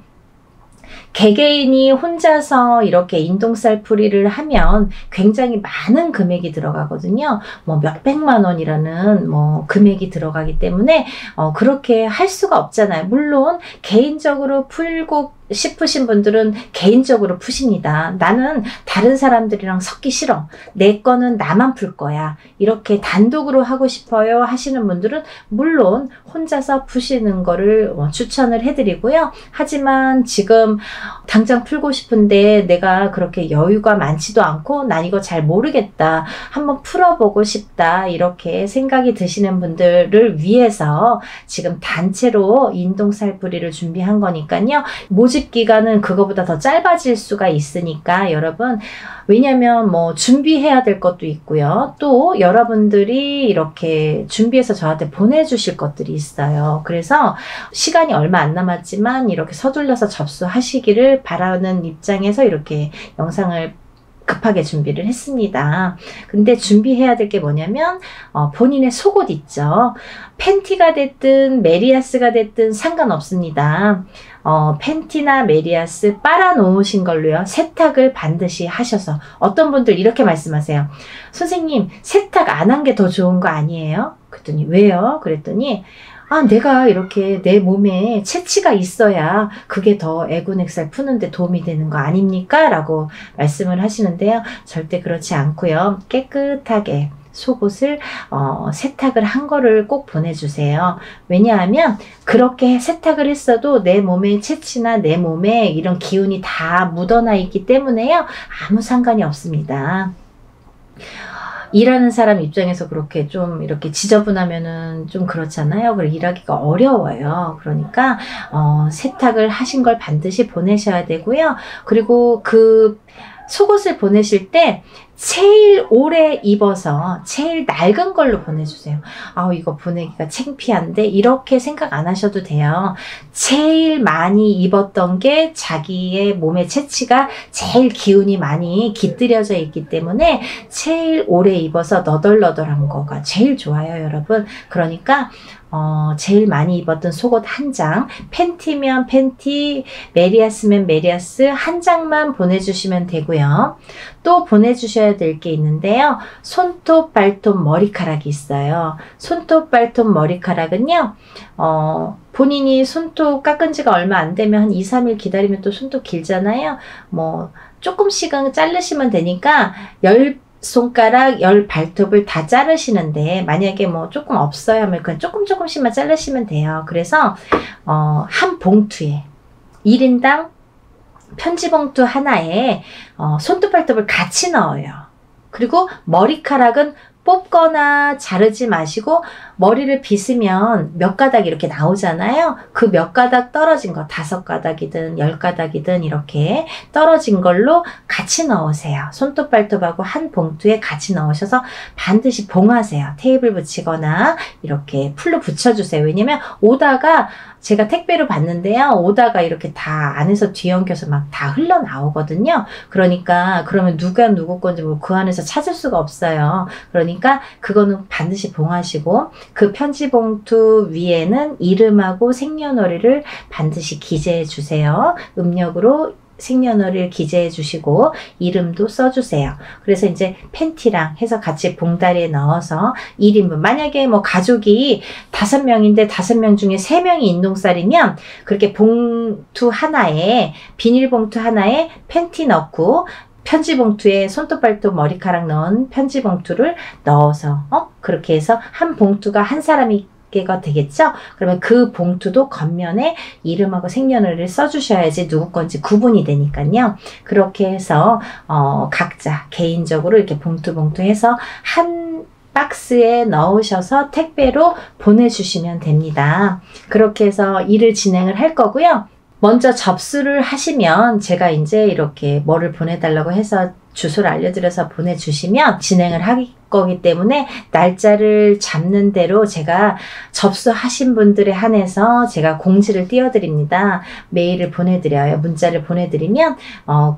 Speaker 1: 개개인이 혼자서 이렇게 인동살 풀이를 하면 굉장히 많은 금액이 들어가거든요. 뭐 몇백만 원이라는 뭐 금액이 들어가기 때문에 그렇게 할 수가 없잖아요. 물론 개인적으로 풀고 싶으신 분들은 개인적으로 푸십니다. 나는 다른 사람들이랑 섞기 싫어, 내 거는 나만 풀 거야, 이렇게 단독으로 하고 싶어요 하시는 분들은 물론 혼자서 푸시는 거를 추천을 해드리고요. 하지만 지금 당장 풀고 싶은데 내가 그렇게 여유가 많지도 않고 난 이거 잘 모르겠다, 한번 풀어보고 싶다, 이렇게 생각이 드시는 분들을 위해서 지금 단체로 인동살 풀이를 준비한 거니까요. 모집 기간은 그거보다 더 짧아질 수가 있으니까 여러분, 왜냐면 뭐 준비해야 될 것도 있고요. 또 여러분들이 이렇게 준비해서 저한테 보내주실 것들이 있어요. 그래서 시간이 얼마 안 남았지만 이렇게 서둘러서 접수하시기를 바라는 입장에서 이렇게 영상을 급하게 준비를 했습니다. 근데 준비해야 될 게 뭐냐면 본인의 속옷 있죠. 팬티가 됐든 메리아스가 됐든 상관없습니다. 팬티나 메리아스 빨아 놓으신 걸로요, 세탁을 반드시 하셔서. 어떤 분들 이렇게 말씀하세요. 선생님, 세탁 안 한 게 더 좋은 거 아니에요? 그랬더니 왜요? 그랬더니 내가 이렇게 내 몸에 채취가 있어야 그게 더 애군액살 푸는데 도움이 되는 거 아닙니까? 라고 말씀을 하시는데요. 절대 그렇지 않고요. 깨끗하게 속옷을 세탁을 한 거를 꼭 보내주세요. 왜냐하면 그렇게 세탁을 했어도 내 몸의 채취나 내 몸에 이런 기운이 다 묻어나 있기 때문에요, 아무 상관이 없습니다. 일하는 사람 입장에서 그렇게 좀 이렇게 지저분하면은 좀 그렇잖아요. 그리고 일하기가 어려워요. 그러니까 세탁을 하신 걸 반드시 보내셔야 되고요. 그리고 그 속옷을 보내실 때 제일 오래 입어서 제일 낡은 걸로 보내주세요. 이거 보내기가 창피한데, 이렇게 생각 안 하셔도 돼요. 제일 많이 입었던 게 자기의 몸의 채취가 제일 기운이 많이 깃들여져 있기 때문에 제일 오래 입어서 너덜너덜한 거가 제일 좋아요, 여러분. 그러니까 제일 많이 입었던 속옷 한 장, 팬티면 팬티, 메리아스면 메리아스 한 장만 보내주시면 되고요. 또 보내주셔야 될 게 있는데요. 손톱, 발톱, 머리카락이 있어요. 손톱, 발톱, 머리카락은요, 본인이 손톱 깎은 지가 얼마 안 되면 한 2-3일 기다리면 또 손톱 길잖아요. 뭐 조금씩은 자르시면 되니까 10손가락 10발톱을 다 자르시는데, 만약에 뭐 조금 없어요 하면 그냥 조금씩만 자르시면 돼요. 그래서 한 봉투에 1인당 편지봉투 하나에 손톱 발톱을 같이 넣어요. 그리고 머리카락은 뽑거나 자르지 마시고 머리를 빗으면 몇 가닥 이렇게 나오잖아요. 그 몇 가닥 떨어진 거, 5가닥이든 10가닥이든 이렇게 떨어진 걸로 같이 넣으세요. 손톱 발톱하고 한 봉투에 같이 넣으셔서 반드시 봉하세요. 테이블 붙이거나 이렇게 풀로 붙여주세요. 왜냐면 오다가, 제가 택배로 받는데요, 오다가 이렇게 다 안에서 뒤엉켜서 막 다 흘러나오거든요. 그러니까 그러면 누가 누구 건지 뭐 그 안에서 찾을 수가 없어요. 그러니까 그거는 반드시 봉하시고, 그 편지봉투 위에는 이름하고 생년월일을 반드시 기재해 주세요. 음력으로 생년월일 기재해 주시고 이름도 써주세요. 그래서 이제 팬티랑 해서 같이 봉다리에 넣어서 1인분, 만약에 뭐 가족이 5명인데 5명 중에 3명이 인동살이면 그렇게 봉투 하나에, 비닐봉투 하나에 팬티 넣고 편지 봉투에 손톱 발톱 머리카락 넣은 편지 봉투를 넣어서 그렇게 해서 한 봉투가 한 사람이 가 되겠죠? 그러면 그 봉투도 겉면에 이름하고 생년월일을 써주셔야지 누구 건지 구분이 되니까요. 그렇게 해서 각자 개인적으로 이렇게 봉투 해서 한 박스에 넣으셔서 택배로 보내주시면 됩니다. 그렇게 해서 일을 진행을 할 거고요. 먼저 접수를 하시면 제가 이제 이렇게 뭐를 보내달라고 해서 주소를 알려드려서 보내주시면 진행을 할 거기 때문에 날짜를 잡는 대로 제가 접수하신 분들에 한해서 제가 공지를 띄워드립니다. 메일을 보내드려요. 문자를 보내드리면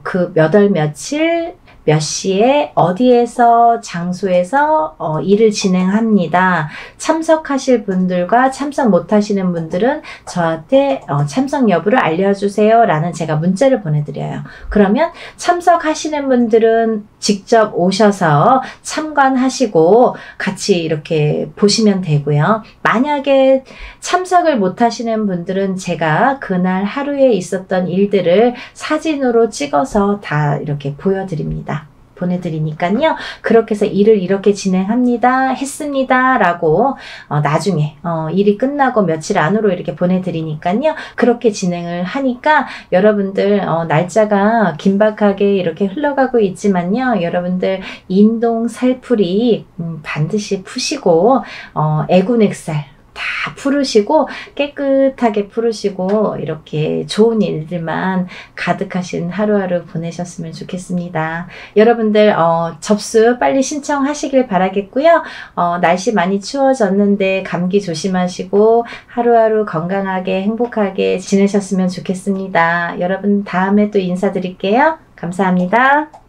Speaker 1: 그 몇 월 며칠 몇 시에 어디에서 장소에서 일을 진행합니다. 참석하실 분들과 참석 못하시는 분들은 저한테 참석 여부를 알려주세요 라는 제가 문자를 보내드려요. 그러면 참석하시는 분들은 직접 오셔서 참관하시고 같이 이렇게 보시면 되고요. 만약에 참석을 못하시는 분들은 제가 그날 하루에 있었던 일들을 사진으로 찍어서 다 이렇게 보여드립니다. 보내드리니까요. 그렇게 해서 일을 이렇게 진행합니다. 했습니다. 라고 나중에 일이 끝나고 며칠 안으로 이렇게 보내드리니까요. 그렇게 진행을 하니까 여러분들 날짜가 긴박하게 이렇게 흘러가고 있지만요. 여러분들 인동 살풀이 반드시 푸시고 애군액살 다 풀으시고 깨끗하게 풀으시고 이렇게 좋은 일들만 가득하신 하루하루 보내셨으면 좋겠습니다. 여러분들 접수 빨리 신청하시길 바라겠고요. 날씨 많이 추워졌는데 감기 조심하시고 하루하루 건강하게 행복하게 지내셨으면 좋겠습니다. 여러분 다음에 또 인사드릴게요. 감사합니다.